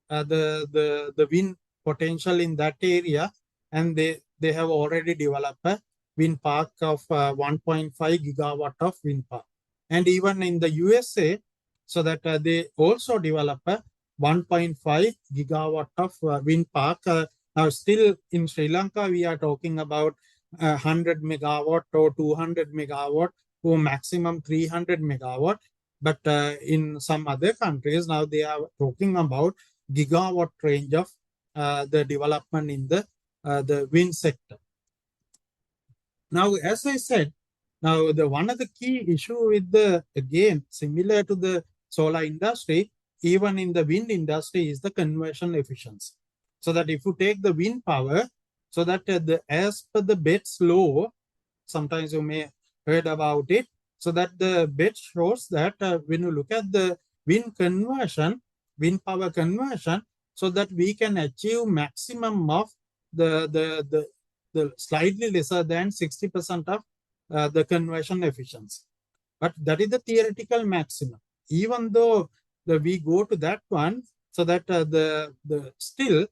the wind potential in that area, and they have already developed a wind park of 1.5 gigawatt of wind park. And even in the USA, so that they also develop a 1.5 gigawatt of wind park. Now still in Sri Lanka, we are talking about 100 megawatt or 200 megawatt or maximum 300 megawatt. But in some other countries, now they are talking about gigawatt range of the development in the wind sector. Now, as I said, now the one of the key issue with again, similar to the solar industry, even in the wind industry, is the conversion efficiency. So that if you take the wind power, so that as per the Betts law, sometimes you may heard about it, so that the Betts shows that when you look at the wind conversion, wind power conversion, so that we can achieve maximum of the slightly lesser than 60% of the conversion efficiency. But that is the theoretical maximum. Even though we go to that one, so that the still,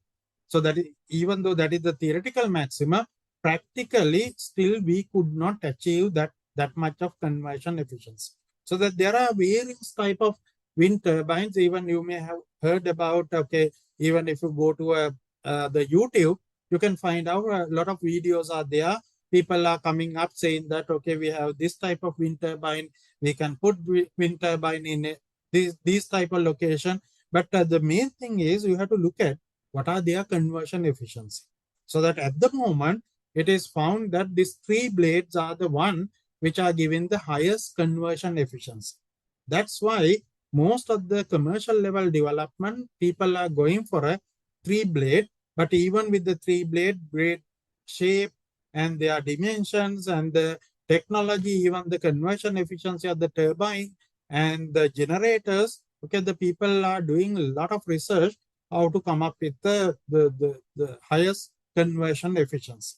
so that even though that is the theoretical maximum, practically still we could not achieve that much of conversion efficiency. So that there are various type of wind turbines. Even you may have heard about, okay, even if you go to the YouTube, you can find out a lot of videos are there. People are coming up saying that, okay, we have this type of wind turbine, we can put wind turbine in this type of location. But the main thing is you have to look at what are their conversion efficiency. So that at the moment, it is found that these three blades are the one which are giving the highest conversion efficiency. That's why most of the commercial level development, people are going for a 3-blade, but even with the 3-blade shape and their dimensions and the technology, even the conversion efficiency of the turbine and the generators, okay, the people are doing a lot of research how to come up with the highest conversion efficiency.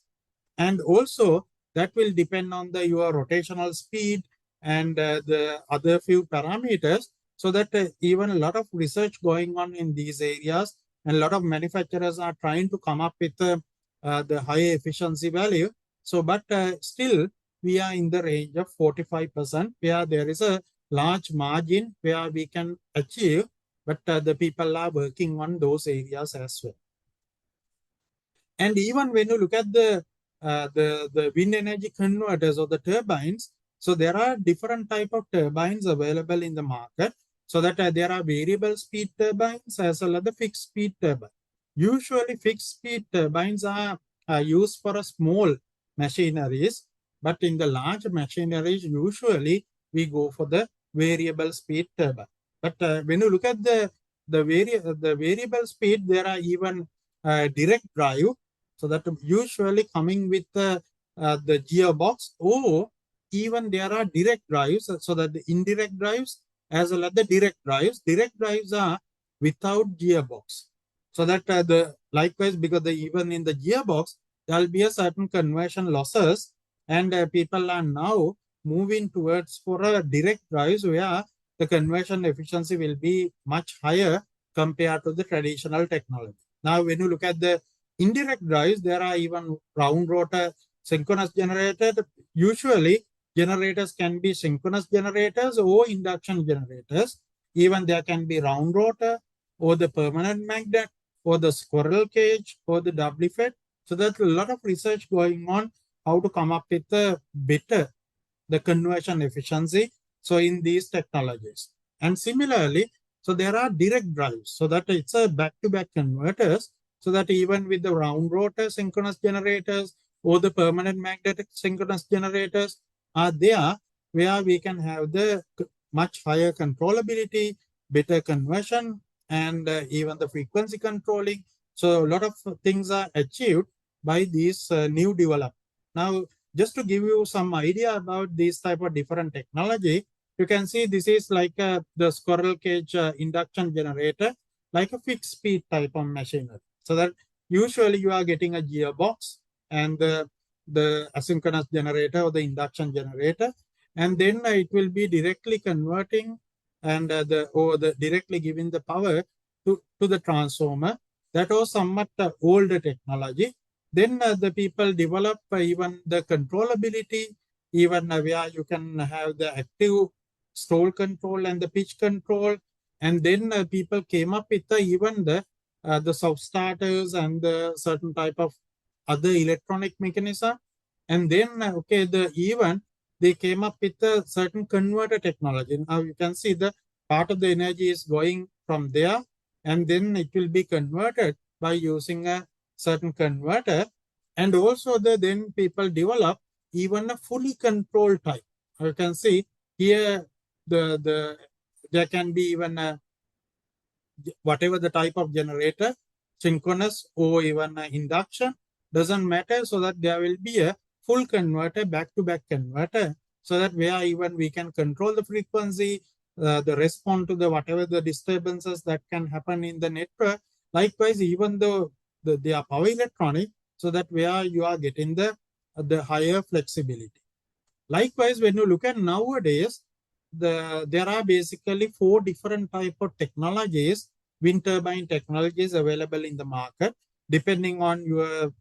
And also that will depend on your rotational speed and the other few parameters, so that even a lot of research going on in these areas, and a lot of manufacturers are trying to come up with the high efficiency value. So, but still we are in the range of 45%, where there is a large margin where we can achieve, but the people are working on those areas as well. And even when you look at the wind energy converters or the turbines, so there are different type of turbines available in the market. So that there are variable speed turbines as well as the fixed speed turbine. Usually fixed speed turbines are used for a small machineries, but in the large machineries, usually we go for the variable speed turbine. But when you look at the variable speed, there are even direct drive. So that usually coming with the gearbox, or even there are direct drives, so that the indirect drives as well as the direct drives. Direct drives are without gearbox. So that likewise, because even in the gearbox, there will be a certain conversion losses, and people are now moving towards for a direct drives where the conversion efficiency will be much higher compared to the traditional technology. Now, when you look at the indirect drives, there are even round rotor synchronous generators. Usually, generators can be synchronous generators or induction generators. Even there can be round rotor or the permanent magnet or the squirrel cage or the doubly fed. So there's a lot of research going on how to come up with a better the conversion efficiency. So in these technologies. And similarly, so there are direct drives. So that it's a back-to-back converters. So that even with the round rotor synchronous generators or the permanent magnetic synchronous generators are there where we can have the much higher controllability, better conversion, and even the frequency controlling. So a lot of things are achieved by these new development. Now, just to give you some idea about these type of different technology, you can see this is like the squirrel cage induction generator, like a fixed speed type of machinery. So that usually you are getting a gearbox and the asynchronous generator or the induction generator, and then it will be directly converting and the directly giving the power to the transformer. That was somewhat older technology. Then the people develop even the controllability, even where you can have the active stall control and the pitch control. And then people came up with even the self starters and the certain type of other electronic mechanism. And then okay, the even they came up with a certain converter technology. Now you can see the part of the energy is going from there, and then it will be converted by using a certain converter. And also then people develop even a fully controlled type. You can see here there can be even a whatever the type of generator, synchronous or even induction, doesn't matter, so that there will be a full converter, back-to-back converter, so that where even we can control the frequency, the respond to the whatever the disturbances that can happen in the network. Likewise, even though they are power electronic, so that where you are getting the higher flexibility. Likewise, when you look at nowadays, there are basically 4 different type of technologies, wind turbine technologies available in the market, depending on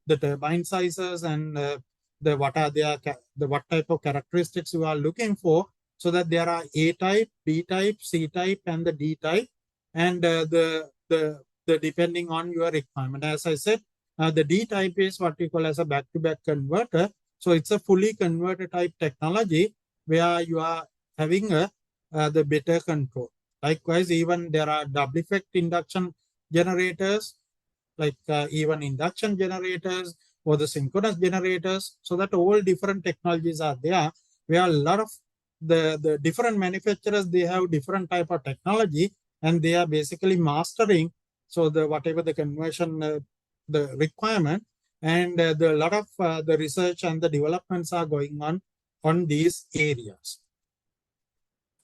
the turbine sizes and the what are their the what type of characteristics you are looking for. So that there are A type, B type, C type, and the D type, and the depending on your requirement. As I said, the D type is what we call as a back-to-back converter. So it's a fully converter type technology where you are having the better control. Likewise, even there are double effect induction generators, like even induction generators or the synchronous generators. So that all different technologies are there, where a lot of the different manufacturers, they have different type of technology, and they are basically mastering. So the whatever the conversion, the requirement, and the lot of the research and the developments are going on these areas.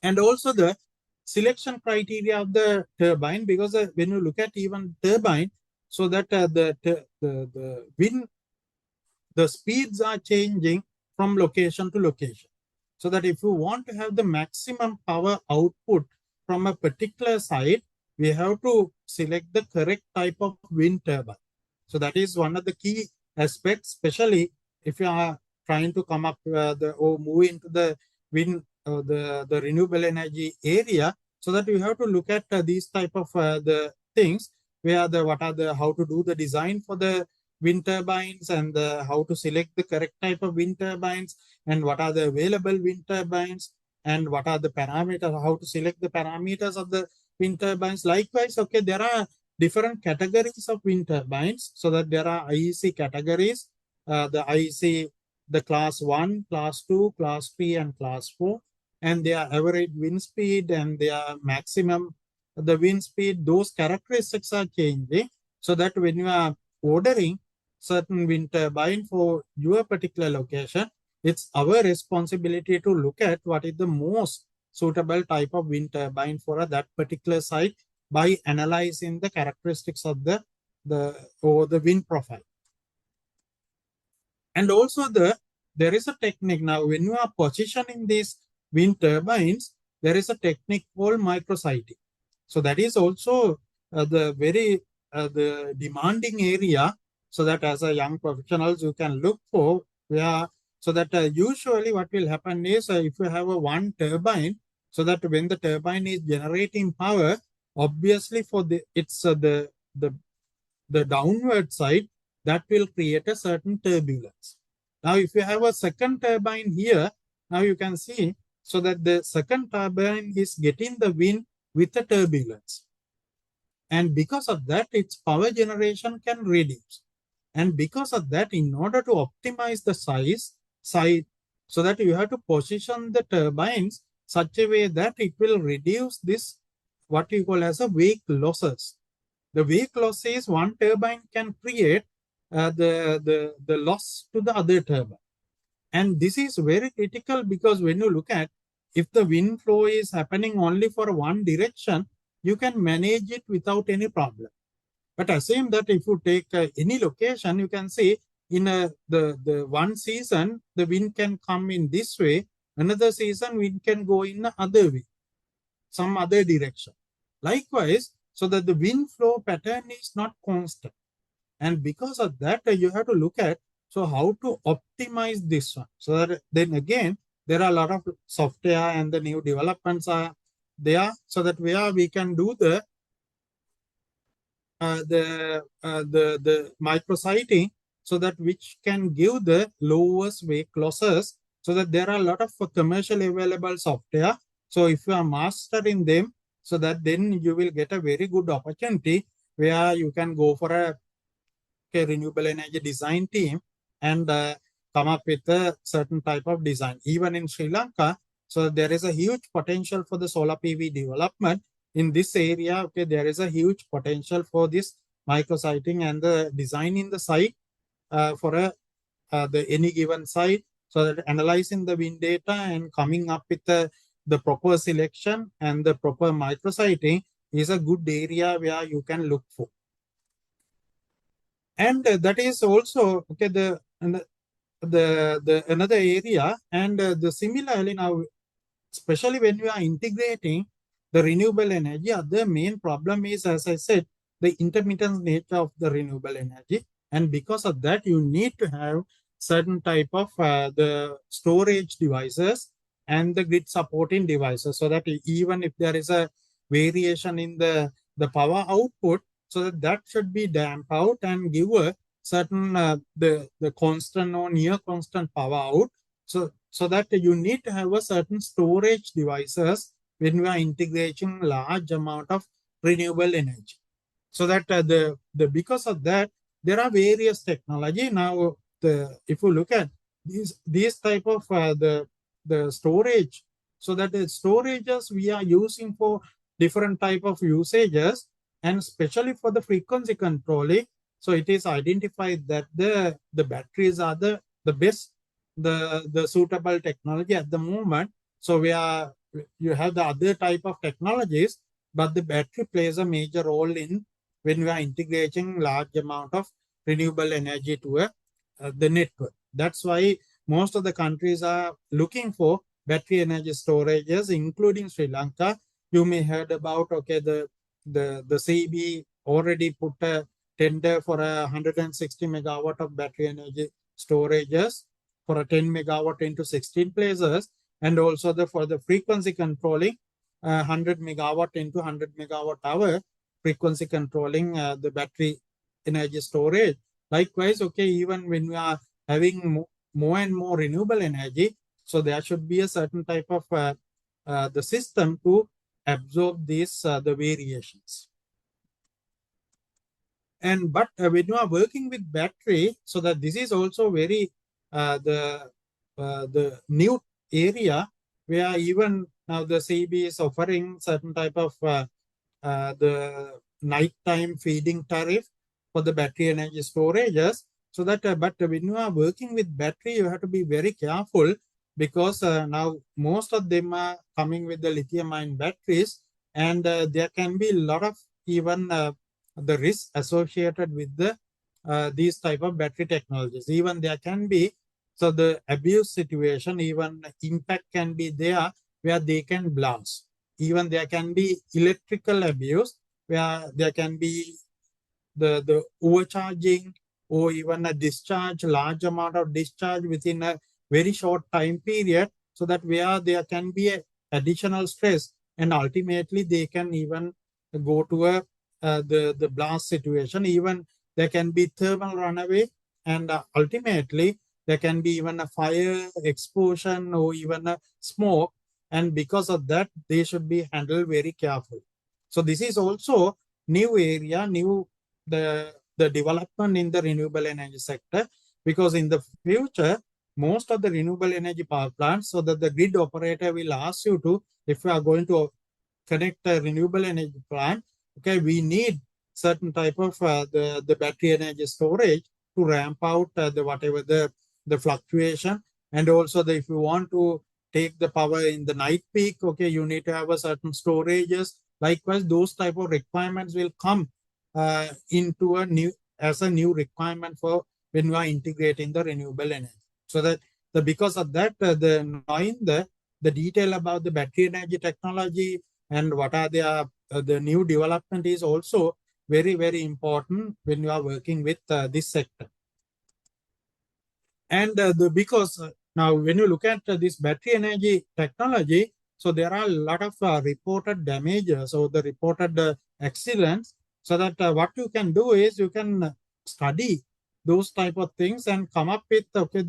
And also the selection criteria of the turbine, because when you look at even turbine, so that the wind, the speeds are changing from location to location. So that if you want to have the maximum power output from a particular site, we have to select the correct type of wind turbine. So that is one of the key aspects, especially if you are trying to come up or move into the wind, the renewable energy area. So that you have to look at these type of the things, where how to do the design for the wind turbines, and how to select the correct type of wind turbines, and what are the available wind turbines, and what are the parameters, how to select the parameters of the wind turbines. Likewise, okay, there are different categories of wind turbines, so that there are IEC categories, the IEC, the class 1, class 2, class 3, and class 4, and their average wind speed and their maximum the wind speed, those characteristics are changing, so that when you are ordering certain wind turbine for your particular location, it's our responsibility to look at what is the most suitable type of wind turbine for that particular site, by analyzing the characteristics of the wind profile. And also there is a technique now when you are positioning these wind turbines, there is a technique called microsighting. So that is also the very the demanding area, so that as a young professionals you can look for where, so that usually what will happen is if you have a one turbine, so that when the turbine is generating power, obviously for it's the downward side, that will create a certain turbulence. Now, if you have a second turbine here, now you can see, so that the second turbine is getting the wind with the turbulence. And because of that, its power generation can reduce. And because of that, in order to optimize the size, so that you have to position the turbines such a way that it will reduce this, what you call as a wake losses. The wake loss is one turbine can create the loss to the other turbine. And this is very critical because when you look at, if the wind flow is happening only for one direction, you can manage it without any problem. But assume that if you take any location, you can see in the one season, the wind can come in this way. Another season, wind can go in the other way, some other direction. Likewise, so that the wind flow pattern is not constant. And because of that, you have to look at, so how to optimize this one. So that then again, there are a lot of software and the new developments are there, so that where we can do the microsighting, so that which can give the lowest wake losses, so that there are a lot of commercially available software. So if you are mastering them, so that then you will get a very good opportunity where you can go for a renewable energy design team and come up with a certain type of design. Even in Sri Lanka, so there is a huge potential for the solar PV development in this area. Okay, there is a huge potential for this microsighting and the designing the site for the any given site, so that analyzing the wind data and coming up with the proper selection and the proper microsighting is a good area where you can look for. And that is also okay the another area. And the similarly now, especially when you are integrating the renewable energy, the main problem is, as I said, the intermittent nature of the renewable energy. And because of that, you need to have certain type of the storage devices and the grid supporting devices, so that even if there is a variation in the power output, so that should be damped out and give a certain the constant or near constant power out. So that you need to have a certain storage devices when we are integrating large amount of renewable energy. So that because of that, there are various technology now. If you look at these type of the storage, so that the storages we are using for different type of usages, and especially for the frequency controlling. So it is identified that the batteries are the best, the suitable technology at the moment. So you have the other type of technologies, but the battery plays a major role in when we are integrating large amount of renewable energy to the network. That's why most of the countries are looking for battery energy storages, including Sri Lanka. You may heard about, okay, the CB already put a tender for 160 megawatt of battery energy storages for a 10 megawatt into 16 places, and also for the frequency controlling 100 megawatt into 100 megawatt hour frequency controlling the battery energy storage. Likewise, okay, even when we are having more and more renewable energy, so there should be a certain type of the system to absorb these the variations. And but when you are working with battery, so that this is also very the new area where even now the CB is offering certain type of the nighttime feeding tariff for the battery energy storages. So that but when you are working with battery, you have to be very careful, because now most of them are coming with the lithium ion batteries, and there can be a lot of even the risk associated with the these type of battery technologies. Even there can be, so the abuse situation, even impact can be there where they can blast. Even there can be electrical abuse where there can be the overcharging or even a discharge, large amount of discharge within a very short time period, so that where there can be a additional stress, and ultimately they can even go to a the blast situation. Even there can be thermal runaway, and ultimately there can be even a fire explosion or even a smoke, and because of that they should be handled very carefully. So this is also new area, new the development in the renewable energy sector, because in the future most of the renewable energy power plants, so that the grid operator will ask you to, if you are going to connect a renewable energy plant, okay, we need certain type of the battery energy storage to ramp out the whatever the fluctuation, and also if you want to take the power in the night peak, okay, you need to have a certain storages. Likewise, those type of requirements will come into a new as a new requirement for when we are integrating the renewable energy. So that because of that, the knowing the detail about the battery energy technology and what are the new development is also very, very important when you are working with this sector. And because now when you look at this battery energy technology, so there are a lot of reported damages or the reported accidents, so that what you can do is you can study those type of things and come up with, okay,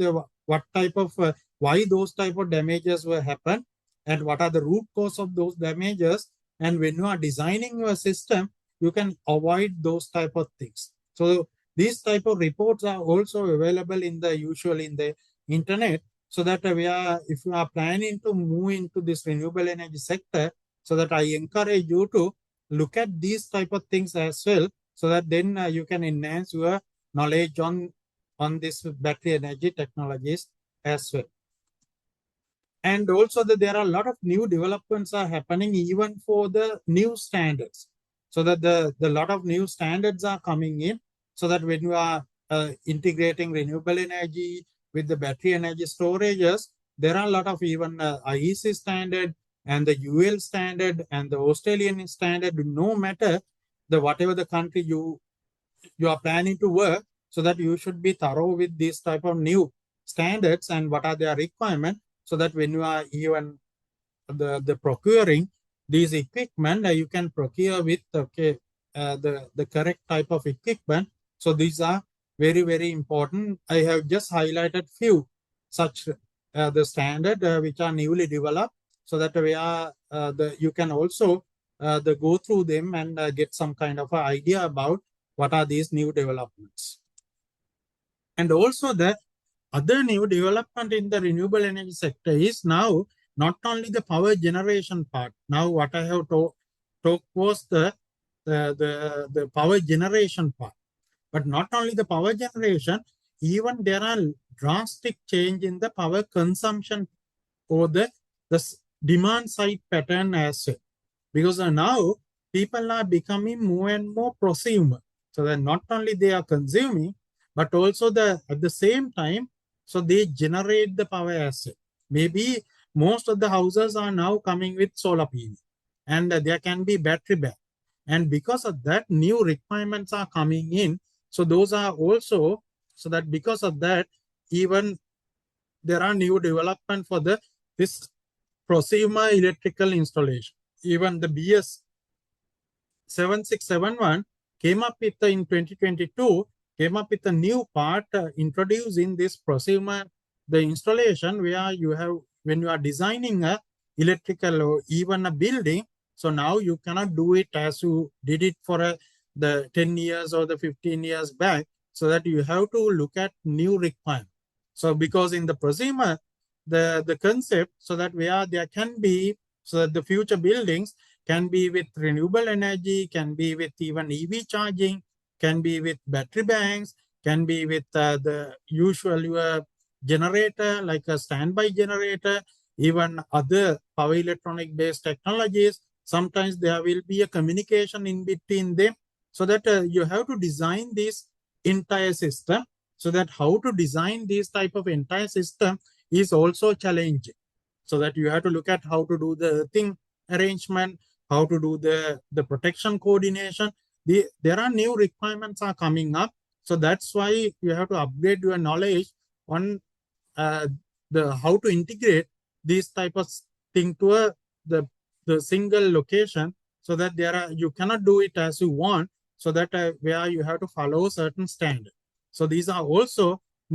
what type of why those type of damages were happen, and what are the root cause of those damages, and when you are designing your system you can avoid those type of things. So these type of reports are also available in the usually in the internet, so that we are, if you are planning to move into this renewable energy sector, so that I encourage you to look at these type of things as well, so that then you can enhance your knowledge on this battery energy technologies as well. And also that there are a lot of new developments are happening even for the new standards, so that the lot of new standards are coming in, so that when you are integrating renewable energy with the battery energy storages, there are a lot of even IEC standard and the UL standard and the Australian standard. No matter the whatever the country you are planning to work, so that you should be thorough with these type of new standards and what are their requirements, so that when you are even the procuring these equipment, you can procure with, okay, the correct type of equipment. So these are very, very important. I have just highlighted few such the standard which are newly developed, so that we are you can also go through them and get some kind of an idea about what are these new developments. And also the other new development in the renewable energy sector is now not only the power generation part. Now what I have talked was the power generation part. But not only the power generation, even there are drastic change in the power consumption or the demand side pattern as well. Because now people are becoming more and more prosumer. So that not only they are consuming, but also at the same time, so they generate the power as well. Maybe most of the houses are now coming with solar PV, and there can be battery back. And because of that, new requirements are coming in. So those are also, so that because of that, even there are new development for this prosumer electrical installation. Even the BS 7671 came up with in 2022, came up with a new part introduced in this prosumer, the installation where you have, when you are designing a electrical or even a building, so now you cannot do it as you did it for the 10 years or the 15 years back, so that you have to look at new requirement. So because in the prosumer, the concept, so that where there can be, so that the future buildings can be with renewable energy, can be with even EV charging, can be with battery banks, can be with the usual generator, like a standby generator, even other power electronic based technologies sometimes there will be a communication in between them, so that you have to design this entire system. So that how to design this type of entire system is also challenging. So that you have to look at how to do the thing arrangement, how to do the protection coordination. There are new requirements are coming up. So that's why you have to upgrade your knowledge on uh, the how to integrate these type of thing to the single location, so that there are you cannot do it as you want, so that where you have to follow certain standard. So these are also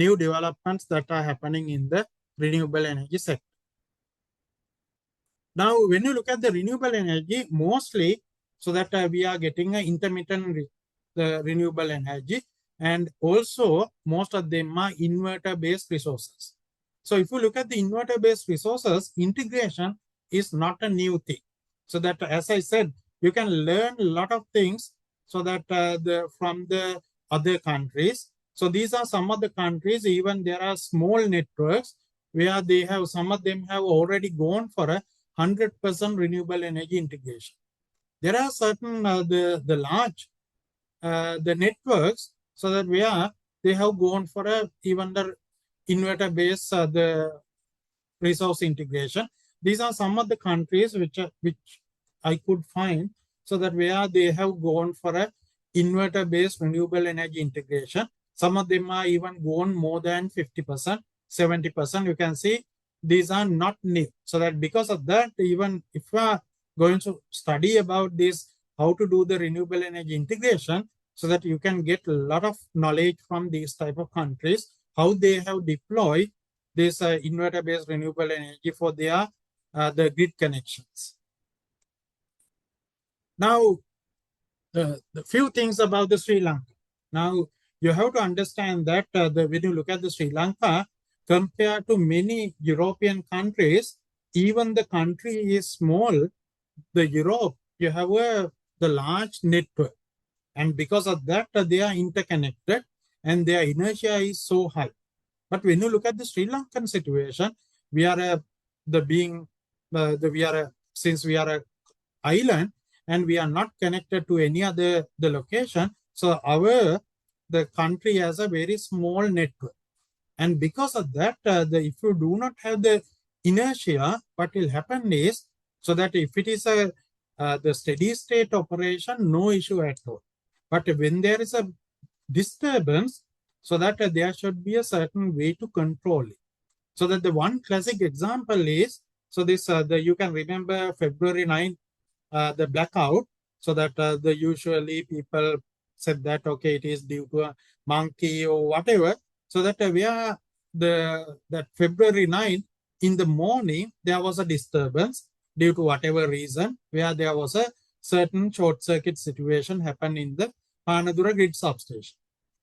new developments that are happening in the renewable energy sector. Now, when you look at the renewable energy, mostly so that we are getting an intermittent renewable energy, and also most of them are inverter-based resources. So if you look at the inverter-based resources, integration is not a new thing. So that, as I said, you can learn a lot of things so that from the other countries. So these are some of the countries, even there are small networks where they have, some of them have already gone for a 100% renewable energy integration. There are certain the large the networks, so that where they have gone for a even the inverter based the resource integration. These are some of the countries which I could find, so that where they have gone for a inverter based renewable energy integration. Some of them are even gone more than 50%, 70%. You can see these are not new. So that because of that, even if we are going to study about this, how to do the renewable energy integration, so that you can get a lot of knowledge from these type of countries, how they have deployed this inverter-based renewable energy for their the grid connections. Now, the few things about the Sri Lanka. Now, you have to understand that when you look at the Sri Lanka, compared to many European countries, even the country is small. The Europe, you have the large network, and because of that, they are interconnected, and their inertia is so high. But when you look at the Sri Lankan situation, we are since we are a island and we are not connected to any other the location. So the country has a very small network, and because of that, if you do not have the inertia, what will happen is, so that if it is the steady state operation, no issue at all. But when there is a disturbance, so that there should be a certain way to control it. So that the one classic example is, so this you can remember February 9th, the blackout, so that the usually people said that okay, it is due to a monkey or whatever. So that that February 9th in the morning there was a disturbance due to whatever reason, where there was a certain short circuit situation happened in the Panadura grid substation.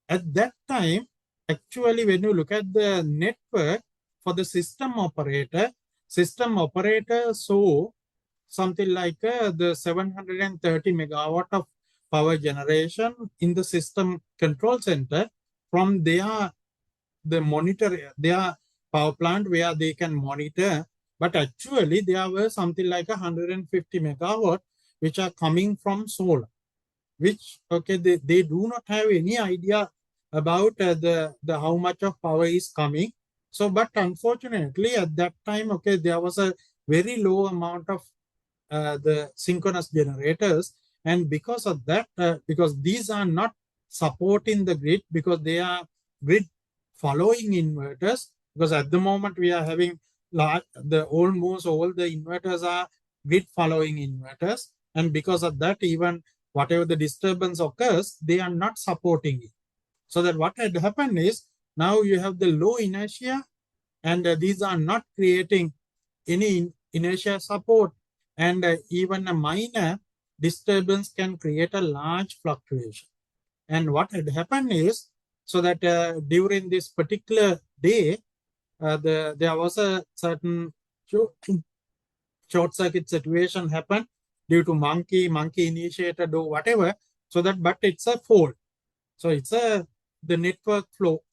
At that time, actually, when you look at the network for the system operator saw something like the 730 megawatt of power generation in the system control center from their power plant where they can monitor. But actually, there were something like 150 megawatt which are coming from solar, which okay they do not have any idea about the how much of power is coming. So but unfortunately at that time, okay, there was a very low amount of the synchronous generators, and because of that, because these are not supporting the grid, because they are grid following inverters, because at the moment we are having almost all the inverters are grid following inverters, and because of that, even whatever the disturbance occurs, they are not supporting it. So that what had happened is, now you have the low inertia, and these are not creating any inertia support, and even a minor disturbance can create a large fluctuation. And what had happened is, so that during this particular day, there was a certain short circuit situation happened due to monkey initiated or whatever. So that, but it's a fault. So it's the network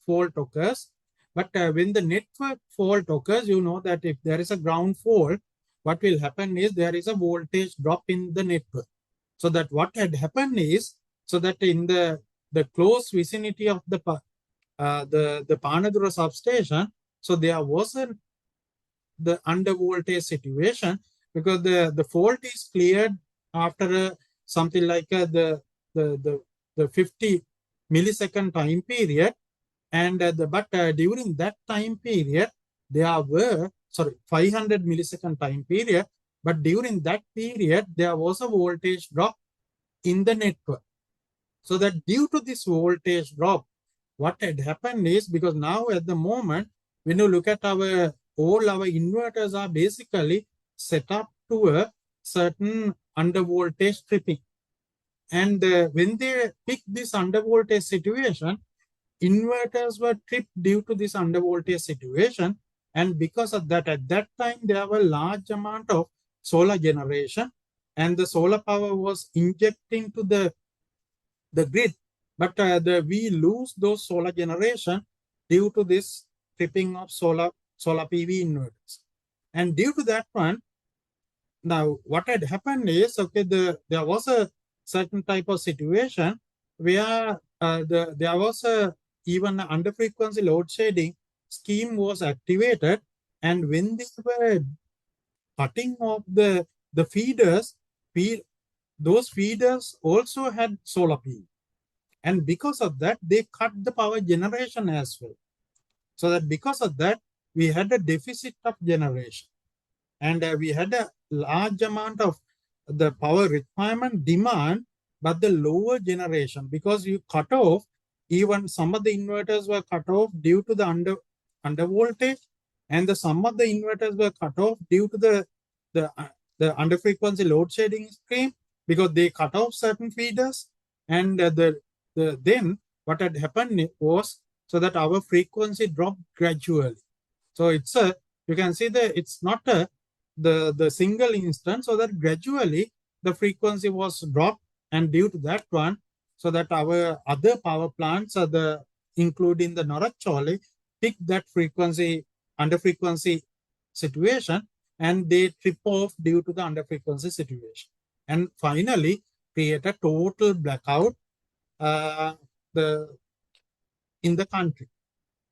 fault occurs. But when the network fault occurs, you know that if there is a ground fault, what will happen is there is a voltage drop in the network. So that what had happened is, so that in the close vicinity of the Panadura substation, so there wasn't the under voltage situation, because the fault is cleared after something like the 50 millisecond time period, and during that time period there were 500 millisecond time period, but during that period there was a voltage drop in the network. So that due to this voltage drop, what had happened is, because now at the moment, when you look at all our inverters are basically set up to a certain under voltage tripping. And when they pick this under voltage situation, inverters were tripped due to this under voltage situation. And because of that, at that time, there were large amount of solar generation, and the solar power was injecting to the grid, but we lose those solar generation due to this tripping of solar PV inverters. And due to that one, now what had happened is, okay, there was a certain type of situation where there was even under frequency load shedding scheme was activated, and when they were cutting off the feeders, those feeders also had solar PV. And because of that, they cut the power generation as well. So that because of that, we had a deficit of generation. And we had a large amount of the power requirement demand, but the lower generation, because you cut off, even some of the inverters were cut off due to the under voltage, and some of the inverters were cut off due to the under frequency load shedding scheme, because they cut off certain feeders. And then what had happened was, so that our frequency dropped gradually. So it's you can see that it's not the single instance, so that gradually the frequency was dropped, and due to that one, so that our other power plants, including the Noracholi, pick that frequency, under frequency situation, and they trip off due to the under frequency situation, and finally create a total blackout in the country.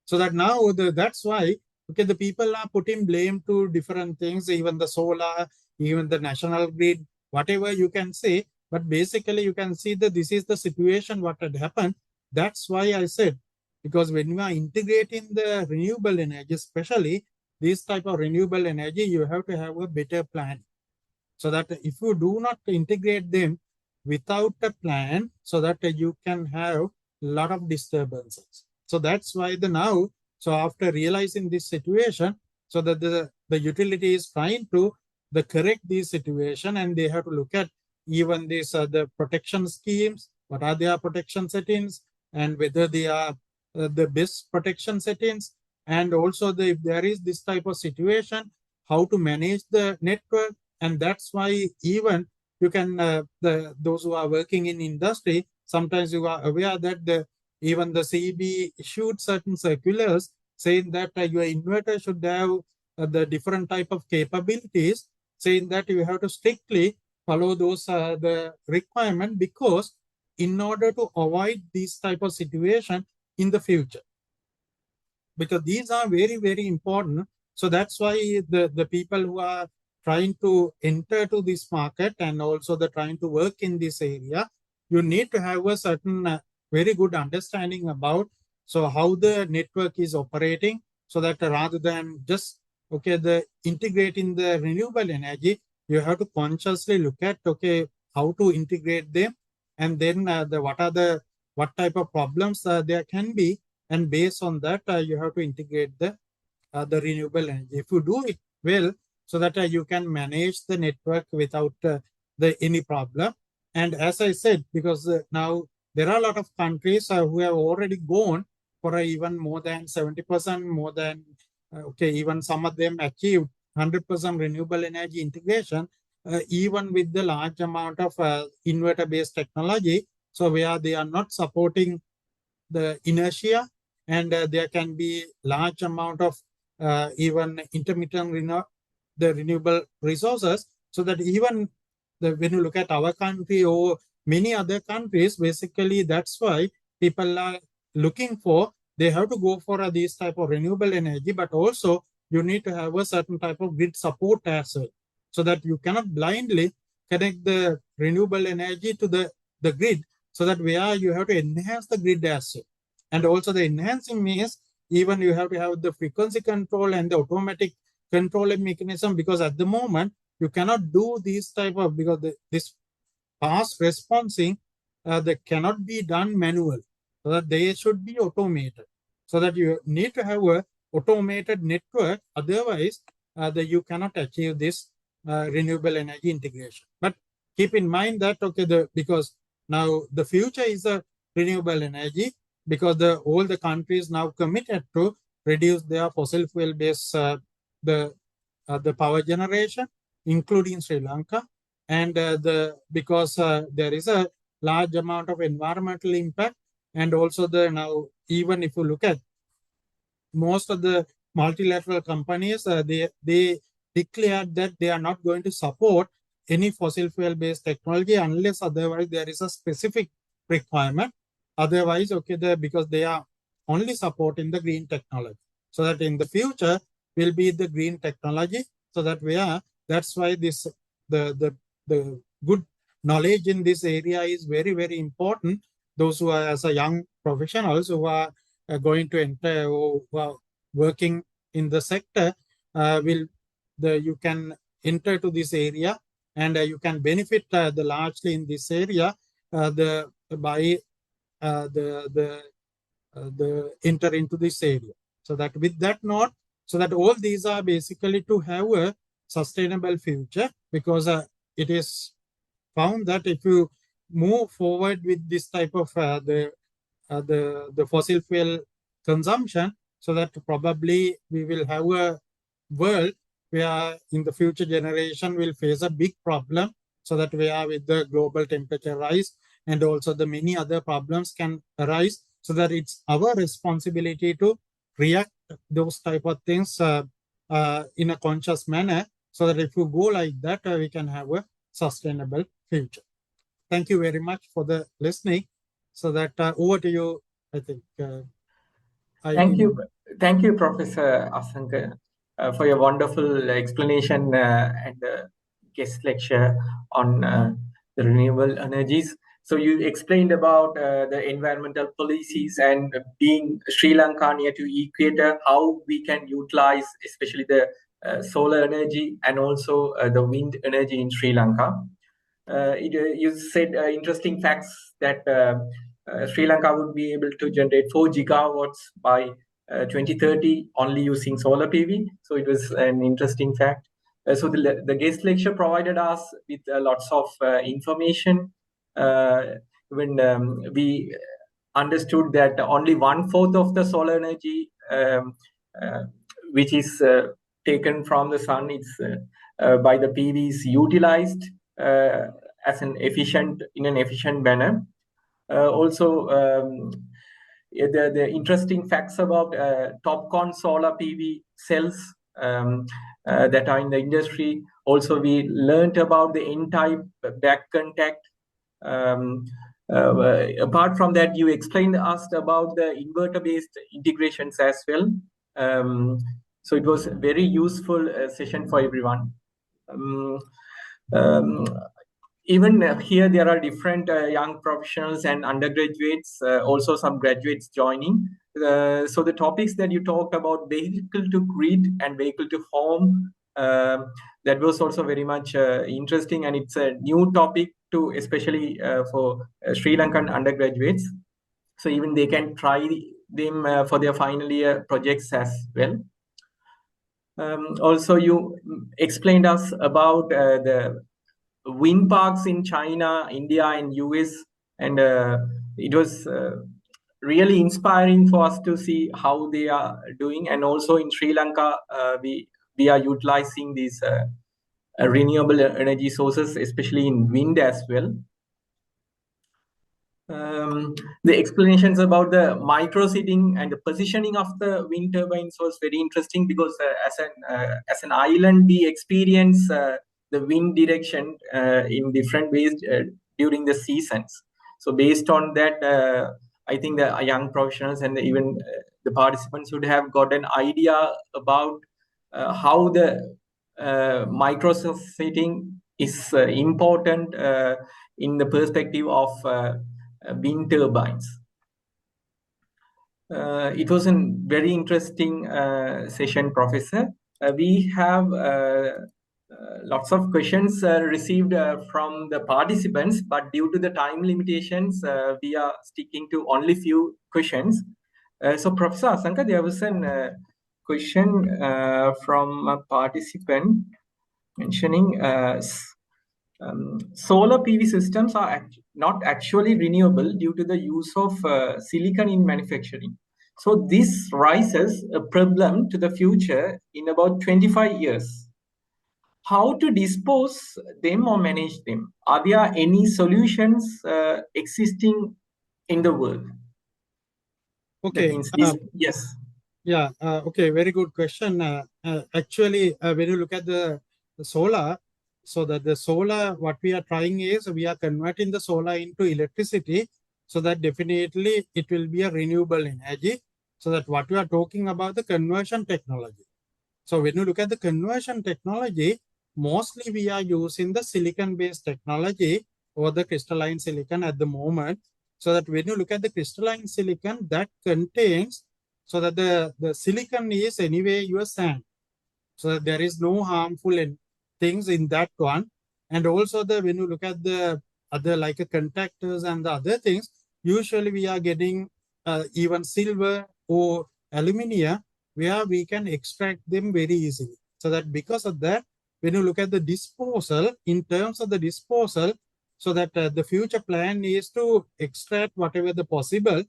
So that now that's why, okay, the people are putting blame to different things, even the solar, even the national grid, whatever you can say. But basically, you can see that this is the situation what had happened. That's why I said, because when we are integrating the renewable energy, especially this type of renewable energy, you have to have a better plan. So that if you do not integrate them without a plan, so that you can have a lot of disturbances. So that's why now, so after realizing this situation, so that the utility is trying to correct this situation, and they have to look at even this the protection schemes, what are their protection settings, and whether they are the best protection settings, and also if there is this type of situation, how to manage the network. And that's why even you can those who are working in industry, sometimes you are aware that even the CEB issued certain circulars saying that your inverter should have the different type of capabilities, saying that you have to strictly follow those the requirement, because in order to avoid this type of situation in the future, because these are very, very important. So that's why the people who are trying to enter to this market, and also the trying to work in this area, you need to have a certain very good understanding about so how the network is operating, so that rather than just the integrating the renewable energy, you have to consciously look at how to integrate them, and then what type of problems there can be, and based on that you have to integrate the renewable energy. If you do it well, so that you can manage the network without any problem. And as I said, because now there are a lot of countries who have already gone for even more than 70%, more than even some of them achieved 100% renewable energy integration, even with the large amount of inverter-based technology. So where they are not supporting the inertia, and there can be large amount of even intermittent the renewable resources, so that even when you look at our country or many other countries, basically that's why people are looking for, they have to go for this type of renewable energy, but also you need to have a certain type of grid support as well, so that you cannot blindly connect the renewable energy to the grid, so that where you have to enhance the grid as well. And also the enhancing means even you have to have the frequency control and the automatic controlling mechanism, because at the moment you cannot do these type of, because this fast responding that cannot be done manual, so that they should be automated, so that you need to have a automated network, otherwise that you cannot achieve this renewable energy integration. But keep in mind that, okay, because now the future is a renewable energy, because all the countries now committed to reduce their fossil fuel based the power generation, including Sri Lanka. And because there is a large amount of environmental impact, and also now even if you look at most of the multilateral companies, they declared that they are not going to support any fossil fuel based technology unless otherwise there is a specific requirement. Otherwise, okay, because they are only supporting the green technology, so that in the future will be the green technology, so that that's why the good knowledge in this area is very, very important. Those who are as a young professionals who are going to enter or who are working in the sector, you can enter to this area, and you can benefit the largely in this area by the enter into this area. So that with that note, so that all these are basically to have a sustainable future, because it is found that if you move forward with this type of the fossil fuel consumption, so that probably we will have a world where in the future generation will face a big problem, so that we are with the global temperature rise, and also the many other problems can arise, so that it's our responsibility to react those type of things in a conscious manner, so that if you go like that, we can have a sustainable future. Thank you very much for the listening. So that over to you, I think.
Thank you, Professor Asanka, for your wonderful explanation and guest lecture on the renewable energies. So you explained about the environmental policies and being Sri Lanka near to equator, how we can utilize especially the solar energy and also the wind energy in Sri Lanka. You said interesting facts that Sri Lanka would be able to generate 4 gigawatts by 2030 only using solar PV. So it was an interesting fact. So the guest lecture provided us with lots of information. When we understood that only 1/4 of the solar energy, uh, which is taken from the sun, is by the PV is utilized as an efficient manner. Also, the interesting facts about TopCon solar PV cells that are in the industry. Also, we learned about the N-type back contact. Apart from that, you explained us about the inverter-based integrations as well. So it was a very useful session for everyone. Even here, there are different young professionals and undergraduates, also some graduates joining. So the topics that you talked about, vehicle to grid and vehicle to home, that was also very much interesting, and it's a new topic too, especially for Sri Lankan undergraduates. So even they can try them for their final year projects as well. Also, you explained us about the wind parks in China, India, and US, and it was really inspiring for us to see how they are doing. And also in Sri Lanka, we are utilizing these renewable energy sources, especially in wind as well. The explanations about the micro seating and the positioning of the wind turbines was very interesting because as an island we experience the wind direction in different ways during the seasons. So based on that, I think the young professionals and even the participants would have got an idea about how the micro seating is important in the perspective of wind turbines. It was a very interesting session, Professor. We have lots of questions received from the participants, but due to the time limitations, we are sticking to only few questions. So, Professor Asanka, there was a question from a participant mentioning solar PV systems are not actually renewable due to the use of silicon in manufacturing. So this raises a problem to the future in about 25 years. How to dispose them or manage them? Are there any solutions existing in the world? That
Okay.
means this, yes.
Yeah. Okay. Very good question. Actually, when you look at the solar, so that the solar, what we are trying is we are converting the solar into electricity, so that definitely it will be a renewable energy. So that what we are talking about the conversion technology. So when you look at the conversion technology, mostly we are using the silicon-based technology or the crystalline silicon at the moment. So that when you look at the crystalline silicon, that contains, so that the silicon is anyway your sand. So that there is no harmful things in that one. And also when you look at the other like contactors and the other things, usually we are getting even silver or aluminium where we can extract them very easily. So that because of that, when you look at the disposal, in terms of the disposal, so that the future plan is to extract whatever the possible,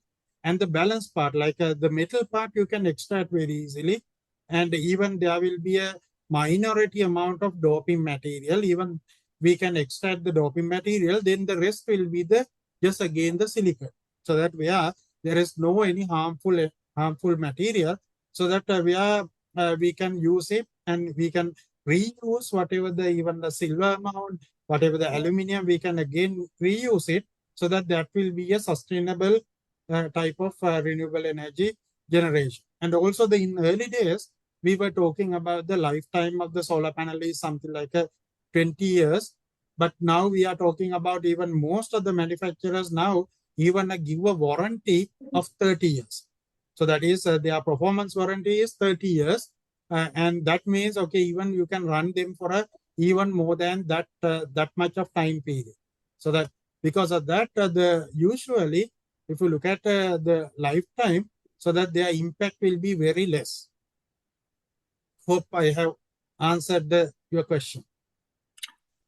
and the balance part, like the metal part, you can extract very easily. And even there will be a minority amount of doping material. Even we can extract the doping material, then the rest will be the just again the silicon. So that there is no any harmful material. So that we can use it and we can reuse whatever the even the silver amount, whatever the aluminium, we can again reuse it, so that will be a sustainable type of renewable energy generation. And also in early days, we were talking about the lifetime of the solar panel is something like 20 years. But now we are talking about even most of the manufacturers now even give a warranty of 30 years. So that is their performance warranty is 30 years. And that means, okay, even you can run them for even more than that much of time period. So that because of that, usually, if you look at the lifetime, so that their impact will be very less. Hope I have answered your question.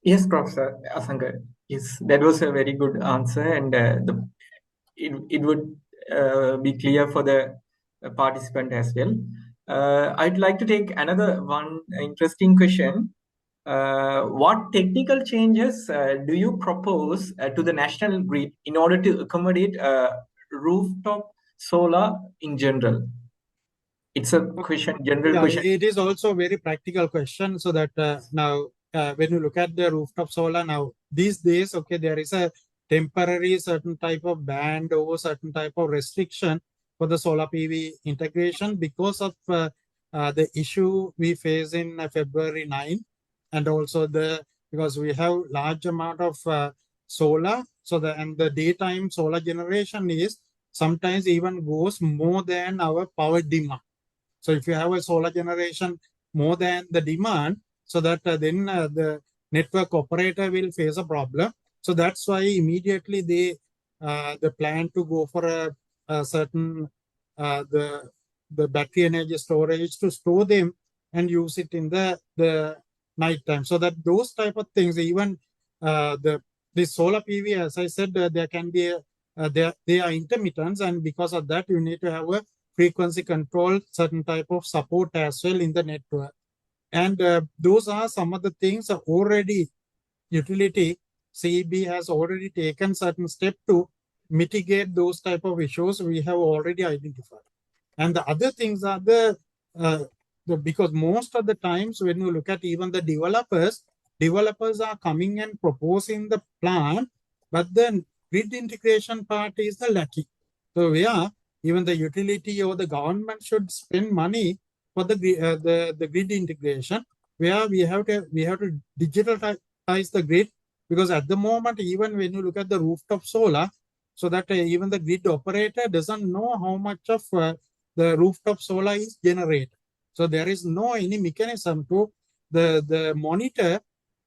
Yes, Professor Asanka. Yes, that was a very good answer, and it would be clear for the participant as well. I'd like to take another one interesting question. What technical changes do you propose to the national grid in order to accommodate rooftop solar in general? It's a question, general
Yeah,
question.
it is also a very practical question. So that now, when you look at the rooftop solar now, these days, okay, there is a temporary certain type of ban or certain type of restriction for the solar PV integration because of the issue we face in February 9, and also because we have large amount of solar, so the daytime solar generation is sometimes even goes more than our power demand. So if you have a solar generation more than the demand, so that then the network operator will face a problem. So that's why immediately they plan to go for a certain the battery energy storage to store them and use it in the night time. So that those type of things, even the solar PV, as I said, there can be they are intermittent, and because of that, you need to have a frequency control, certain type of support as well in the network. And those are some of the things already utility CEB has already taken certain step to mitigate those type of issues we have already identified. And the other things are uh, because most of the times when you look at even the developers are coming and proposing the plan, but the grid integration part is the lacking. So yeah, even the utility or the government should spend money for the grid integration, where we have to digitalize the grid, because at the moment, even when you look at the rooftop solar, so that even the grid operator doesn't know how much of the rooftop solar is generated. So there is no any mechanism to the monitor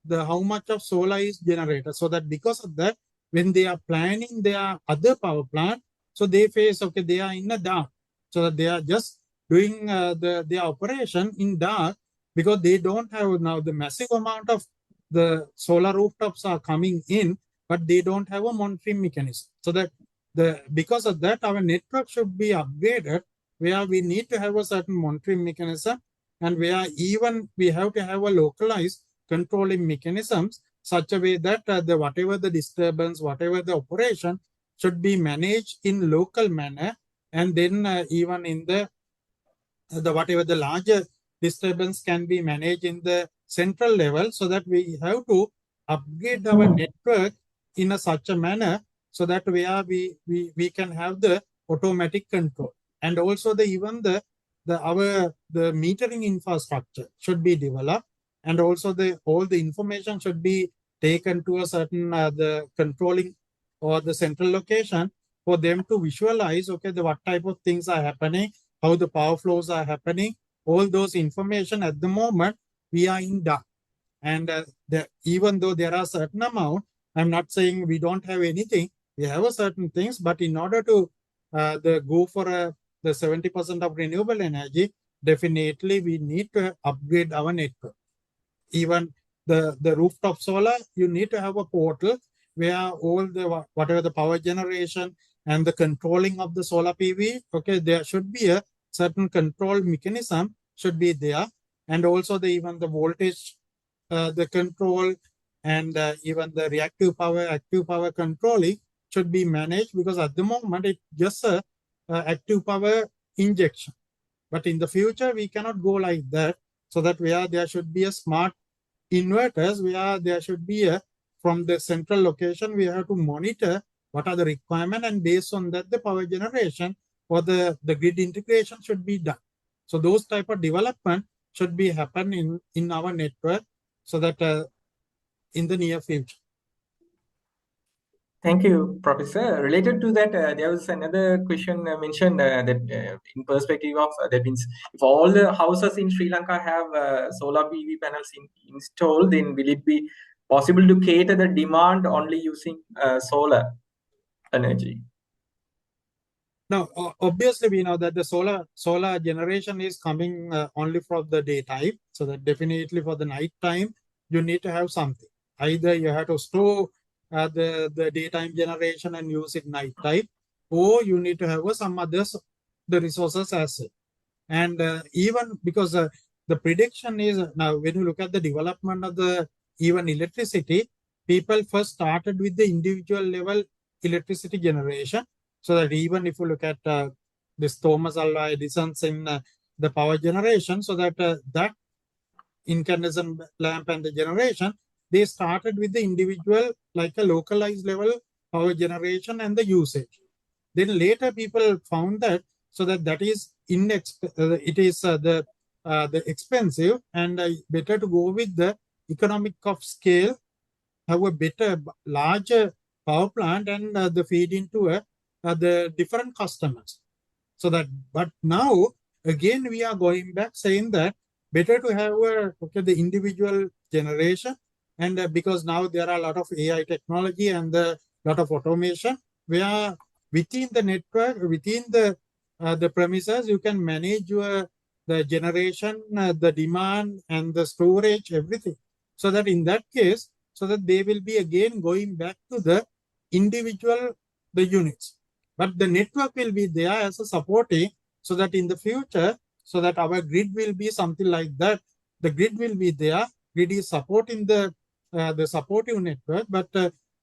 the how much of solar is generated. So that because of that, when they are planning their other power plant, so they face, okay, they are in the dark. So that they are just doing their operation in dark, because they don't have now the massive amount of the solar rooftops are coming in, but they don't have a monitoring mechanism. So that because of that, our network should be upgraded, where we need to have a certain monitoring mechanism, and where even we have to have a localized controlling mechanisms, such a way that the whatever the disturbance, whatever the operation, should be managed in local manner, and then even in the whatever the larger disturbance can be managed in the central level, so that we have to upgrade our network in a such a manner, so that we can have the automatic control. And also the even the metering infrastructure should be developed, and also the all the information should be taken to a certain the controlling or the central location, for them to visualize, okay, the what type of things are happening, how the power flows are happening. All those information at the moment we are in dark. And even though there are certain amount, I'm not saying we don't have anything. We have a certain things, but in order to go for the 70% of renewable energy, definitely we need to upgrade our network. Even the rooftop solar, you need to have a portal where all the whatever the power generation and the controlling of the solar PV, okay, there should be a certain control mechanism should be there. And also the even the voltage, the control, and even the reactive power, active power controlling should be managed, because at the moment it's just a active power injection. But in the future, we cannot go like that. So that where there should be a smart inverters, where there should be a from the central location, we have to monitor what are the requirements, and based on that, the power generation or the grid integration should be done. So those type of development should be happen in our network, so that in the near future.
Thank you, Professor. Related to that, there was another question mentioned that in perspective of that means if all the houses in Sri Lanka have solar PV panels installed, then will it be possible to cater the demand only using solar energy?
Now, obviously, we know that the solar generation is coming only from the daytime. So that definitely for the night time, you need to have something. Either you have to store the daytime generation and use it night time, or you need to have some others the resources as well. And even because the prediction is now when you look at the development of the even electricity, people first started with the individual level electricity generation. So that even if you look at this Thomas Alva Edison's in the power generation, so that that incandescent lamp and the generation, they started with the individual, like a localized level power generation and the usage. Then later people found that, so that is it is the expensive, and better to go with the economic of scale, have a better larger power plant, and the feed into the different customers. So that, but now again we are going back saying that better to have okay, the individual generation, and because now there are a lot of AI technology and a lot of automation, where within the network, within the premises, you can manage your the generation, the demand, and the storage, everything. So that in that case, so that they will be again going back to the individual the units, but the network will be there as a supporting, so that in the future, so that our grid will be something like that. The grid will be there. Grid is supporting the supportive network, but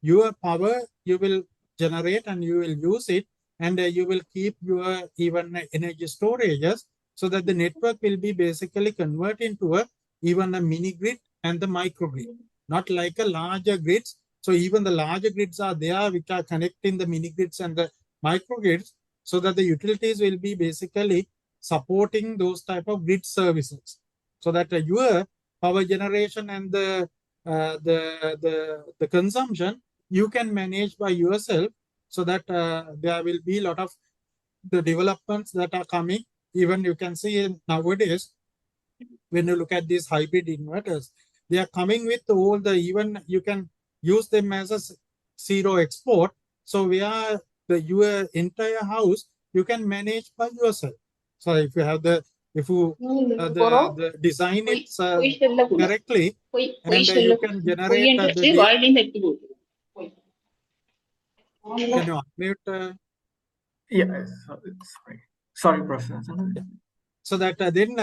your power you will generate and you will use it, and you will keep your even energy storages, so that the network will be basically converted into even a mini grid and the microgrid, not like a larger grids. So even the larger grids are there which are connecting the mini grids and the microgrids, so that the utilities will be basically supporting those type of grid services, so that your power generation and the consumption you can manage by yourself, so that there will be a lot of the developments that are coming. Even you can see nowadays, when you look at these hybrid inverters, they are coming with all the, even you can use them as a zero export. So where your entire house you can manage by yourself. So if you have if you the design it correctly, and you can generate can you unmute?
Yeah, sorry, Professor.
So that then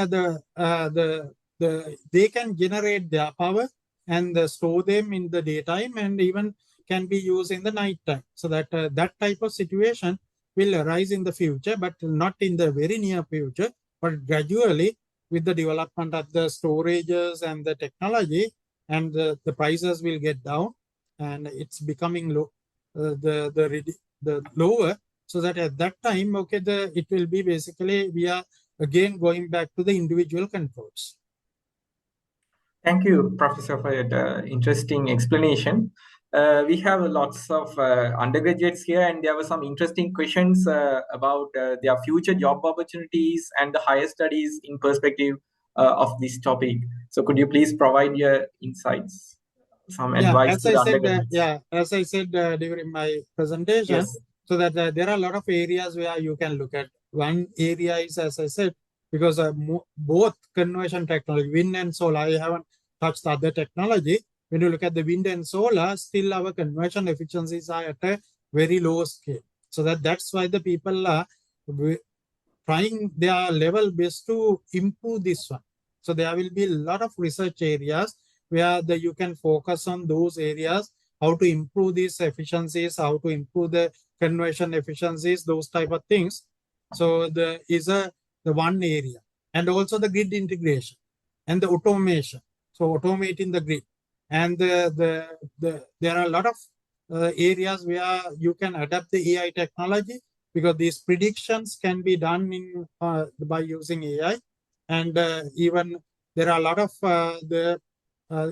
they can generate their power and store them in the daytime, and even can be used in the night time. So that that type of situation will arise in the future, but not in the very near future, but gradually with the development of the storages and the technology, and the prices will get down, and it's becoming low, the lower, so that at that time, okay, it will be basically, we are again going back to the individual controls.
Thank you, Professor, for that interesting explanation. We have lots of undergraduates here, and there were some interesting questions about their future job opportunities and the higher studies in perspective of this topic. So, could you please provide your insights, some advice to the undergraduates?
As I said during my presentation,
Yes.
so that there are a lot of areas where you can look at. One area is, as I said, because both conversion technology, wind and solar, I haven't touched other technology. When you look at the wind and solar, still our conversion efficiencies are at a very low scale. So that's why the people are trying their level best to improve this one. So there will be a lot of research areas where you can focus on those areas, how to improve these efficiencies, how to improve the conversion efficiencies, those type of things. So the one area, and also the grid integration and the automation. So automating the grid, and there are a lot of areas where you can adapt the AI technology, because these predictions can be done in by using AI, and even there are a lot of the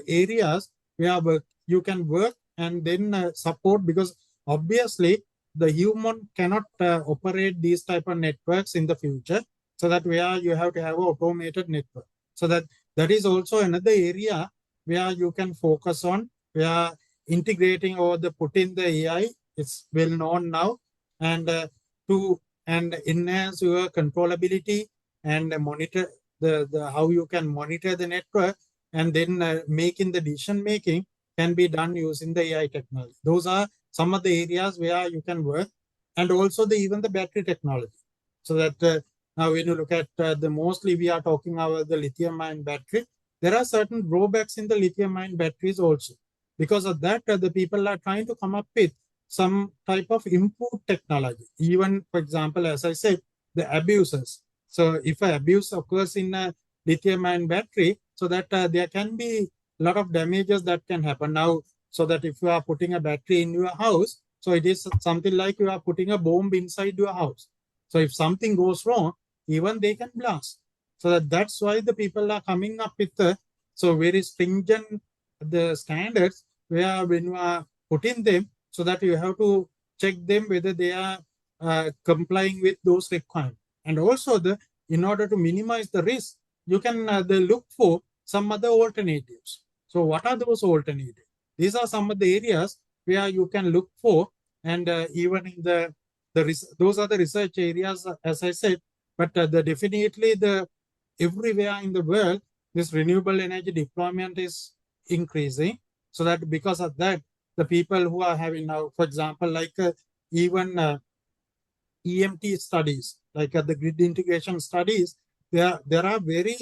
areas where you can work and then support, because obviously the human cannot operate these type of networks in the future, so that where you have to have an automated network. So that is also another area where you can focus on, where integrating or putting the AI is well known now, and to enhance your controllability and monitor how you can monitor the network, and then making the decision making can be done using the AI technology. Those are some of the areas where you can work, and also even the battery technology. So that now when you look at mostly we are talking about the lithium-ion battery, there are certain drawbacks in the lithium-ion batteries also. Because of that, the people are trying to come up with some type of improved technology. Even, for example, as I said, the abuses. So if an abuse occurs in a lithium-ion battery, so that there can be a lot of damages that can happen now. So that if you are putting a battery in your house, so it is something like you are putting a bomb inside your house. So if something goes wrong, even they can blast. So that's why the people are coming up with very stringent the standards, where when you are putting them, so that you have to check them whether they are complying with those requirements. And also in order to minimize the risk, you can look for some other alternatives. So what are those alternatives? These are some of the areas where you can look for, and even in those are the research areas, as I said. But definitely everywhere in the world, this renewable energy deployment is increasing. So that because of that, the people who are having now, for example, like even EMT studies, like the grid integration studies, there are very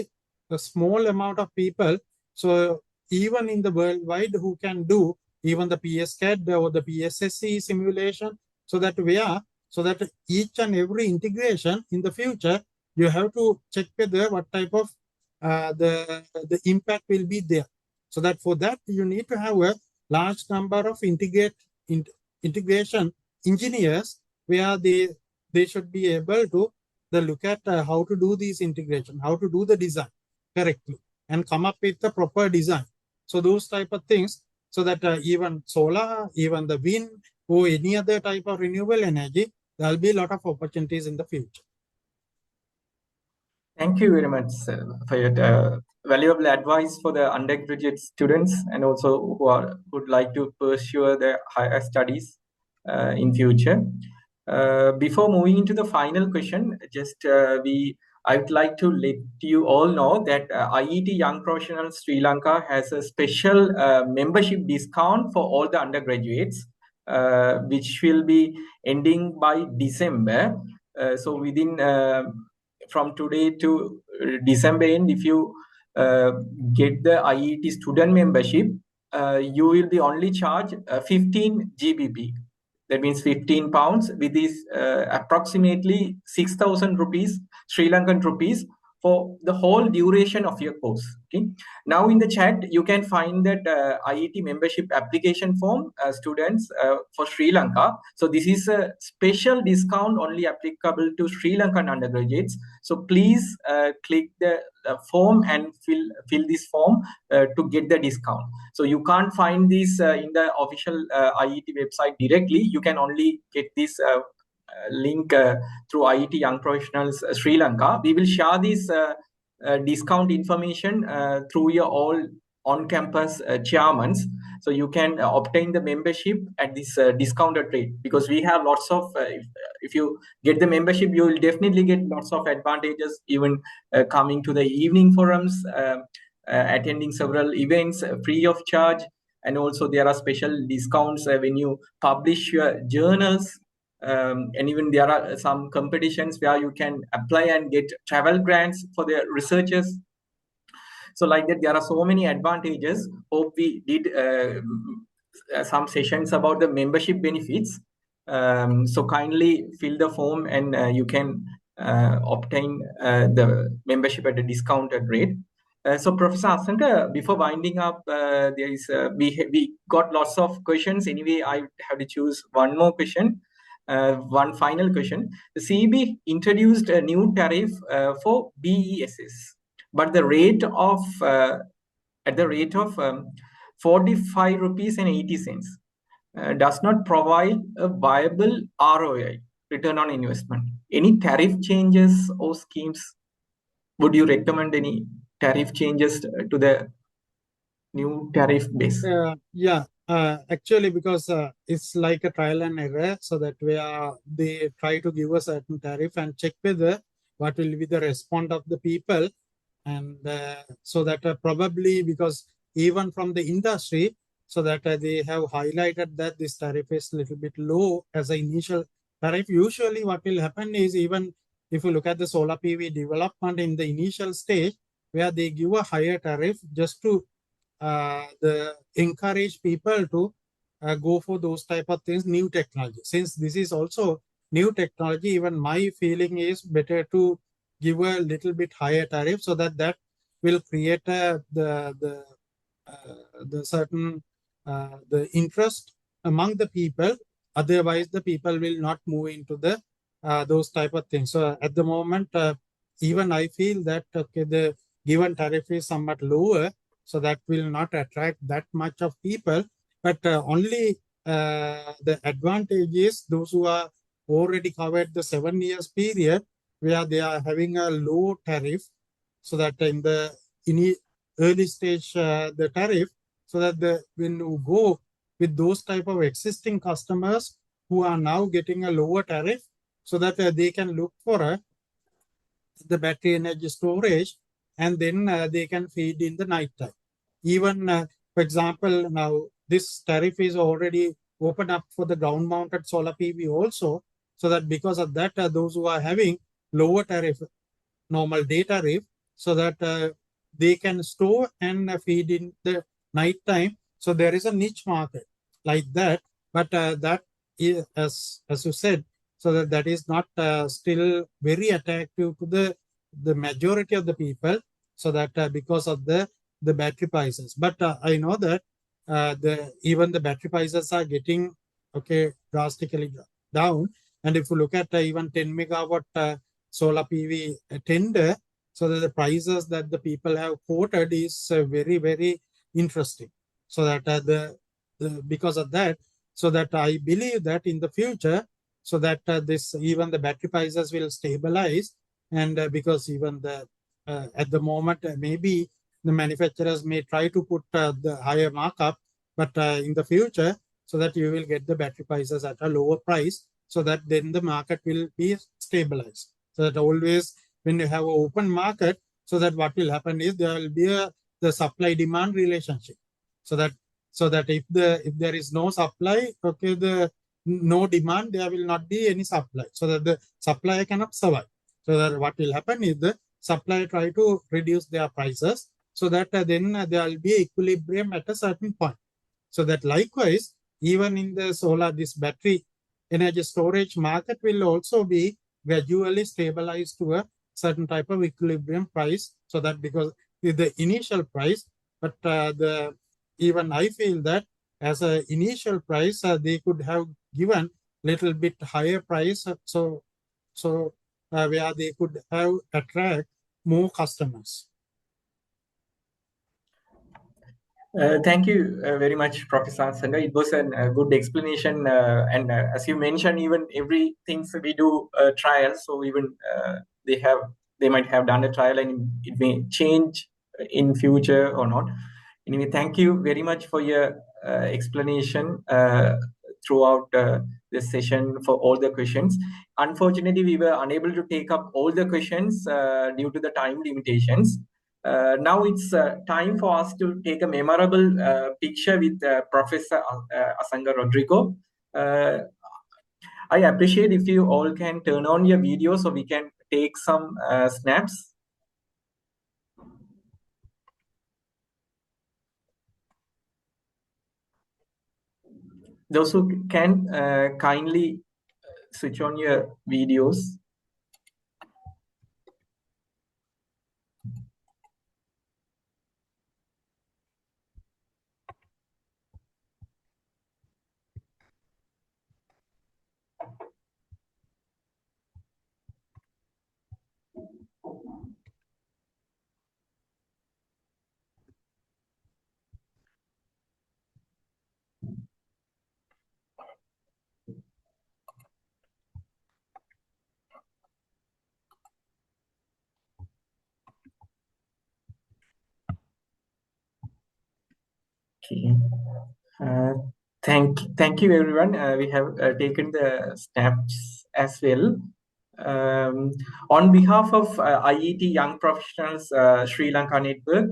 small amount of people. So even in the worldwide who can do even the PSCAD or the PSSC simulation, So that each and every integration in the future, you have to check whether what type of the impact will be there. So that for that, you need to have a large number of integration engineers where they should be able to look at how to do these integration, how to do the design correctly, and come up with the proper design. So those type of things, so that even solar, even the wind, or any other type of renewable energy, there will be a lot of opportunities in the future.
Thank you very much for your valuable advice for the undergraduate students and also who would like to pursue their higher studies in future. Before moving into the final question, I would like to let you all know that IET Young Professionals Sri Lanka has a special membership discount for all the undergraduates, which will be ending by December. So within from today to December end, if you get the IET student membership, you will be only charged 15 GBP. That means 15 pounds, with this approximately 6,000 rupees, Sri Lankan rupees, for the whole duration of your course. Okay. Now in the chat, you can find that IET membership application form, students for Sri Lanka. So this is a special discount only applicable to Sri Lankan undergraduates. So please click the form and fill this form to get the discount. So you can't find this in the official IET website directly. You can only get this link through IET Young Professionals Sri Lanka. We will share this discount information through your all on-campus chairmans, so you can obtain the membership at this discounted rate, because we have lots of if you get the membership, you will definitely get lots of advantages, even coming to the evening forums, attending several events free of charge, and also there are special discounts when you publish your journals, and even there are some competitions where you can apply and get travel grants for the researchers. So like that, there are so many advantages. Hope we did some sessions about the membership benefits. So kindly fill the form and you can obtain the membership at a discounted rate. So Professor Asanka, before winding up, there is we got lots of questions. Anyway, I have to choose one more question, one final question. The CEB introduced a new tariff for BESS, but the rate of at the rate of 45 rupees and 80 cents does not provide a viable ROI, return on investment. Any tariff changes or schemes? Would you recommend any tariff changes to the new tariff base?
Actually, because it's like a trial and error, so that they try to give a certain tariff and check whether what will be the response of the people, and so that probably, because even from the industry, so that they have highlighted that this tariff is a little bit low as an initial tariff. Usually what will happen is, even if you look at the solar PV development in the initial stage, where they give a higher tariff just to encourage people to go for those type of things, new technology. Since this is also new technology, even my feeling is better to give a little bit higher tariff, so that will create the certain the interest among the people. Otherwise, the people will not move into the those type of things. So at the moment, even I feel that okay, the given tariff is somewhat lower, so that will not attract that much of people. But only the advantage is those who are already covered the 7 years period, where they are having a low tariff, so that in the early stage the tariff, so that when you go with those type of existing customers who are now getting a lower tariff, so that they can look for the battery energy storage, and then they can feed in the night time. Even, for example, now this tariff is already open up for the ground mounted solar PV also, so that because of that, those who are having lower tariff, normal day tariff, so that they can store and feed in the night time. So there is a niche market like that, but that as you said, so that is not still very attractive to the majority of the people. So that because of the battery prices, but I know that the even the battery prices are getting drastically down. And if you look at even 10 megawatt solar PV tender, so that the prices that the people have quoted is very, very interesting. So that because of that, so that I believe that in the future, so that this even the battery prices will stabilize. And because even the at the moment, maybe the manufacturers may try to put the higher markup, but in the future, so that you will get the battery prices at a lower price, so that then the market will be stabilized. So that always when you have an open market, so that what will happen is there will be the supply demand relationship. So that if there is no supply, the no demand, there will not be any supply. So that the supplier cannot survive. So that what will happen is the supplier try to reduce their prices, so that then there will be equilibrium at a certain point. So that likewise, even in the solar, this battery energy storage market will also be gradually stabilized to a certain type of equilibrium price. So that because the initial price, but the even I feel that as an initial price, they could have given little bit higher price, so where they could have attract more customers.
Thank you very much, Professor Sanga. It was a good explanation, and as you mentioned, even everything we do trial. So even they might have done a trial, and it may change in future or not. Anyway, thank you very much for your explanation throughout this session for all the questions. Unfortunately, we were unable to take up all the questions due to the time limitations. Now it's time for us to take a memorable picture with Professor Asanga Rodrigo. I appreciate if you all can turn on your video so we can take some snaps. Those who can kindly switch on your videos. Okay. Thank you everyone. We have taken the snaps as well. On behalf of IET Young Professionals Sri Lanka Network,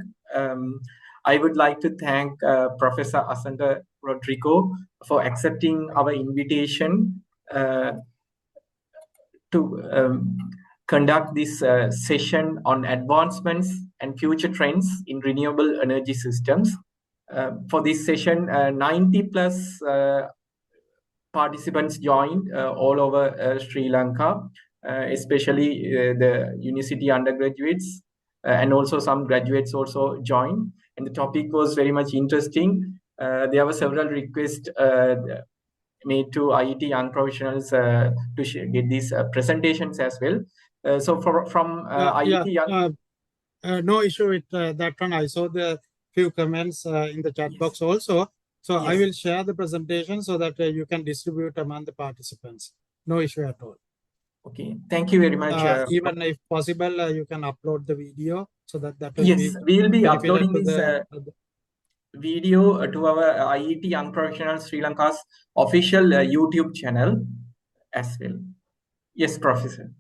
I would like to thank Professor Asanta Rodrigo for accepting our invitation to conduct this session on advancements and future trends in renewable energy systems. For this session, 90 plus participants joined all over Sri Lanka, especially the university undergraduates, and also some graduates also joined. And the topic was very much interesting. There were several requests made to IET young professionals to get these presentations as well. So from IET young...
No issue with that one. I saw the few comments in the chat box also. So I will share the presentation so that you can distribute among the participants. No issue at all.
Okay, thank you very much.
Even if possible, you can upload the video so that will
yes, we will be uploading this video to our IET Young Professionals Sri Lanka's official YouTube channel as well. Yes, Professor.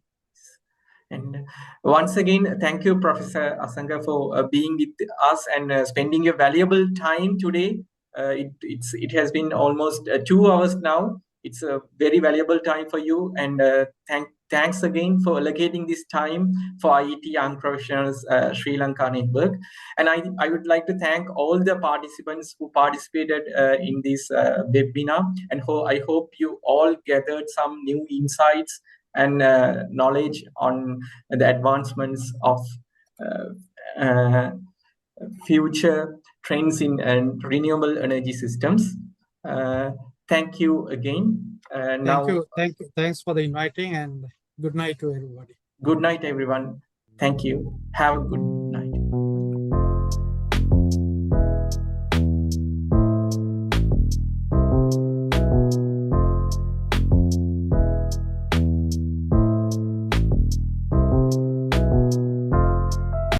And once again, thank you, Professor Asanga, for being with us and spending your valuable time today. It has been almost 2 hours now. It's a very valuable time for you, and thank thanks again for allocating this time for IET Young Professionals Sri Lanka Network. And I would like to thank all the participants who participated in this webinar. And I hope you all gathered some new insights and knowledge on the advancements of future trends in renewable energy systems. Thank you again.
Thank you. Thanks for the inviting, and good night to everybody.
Good night, everyone. Thank you. Have a good night.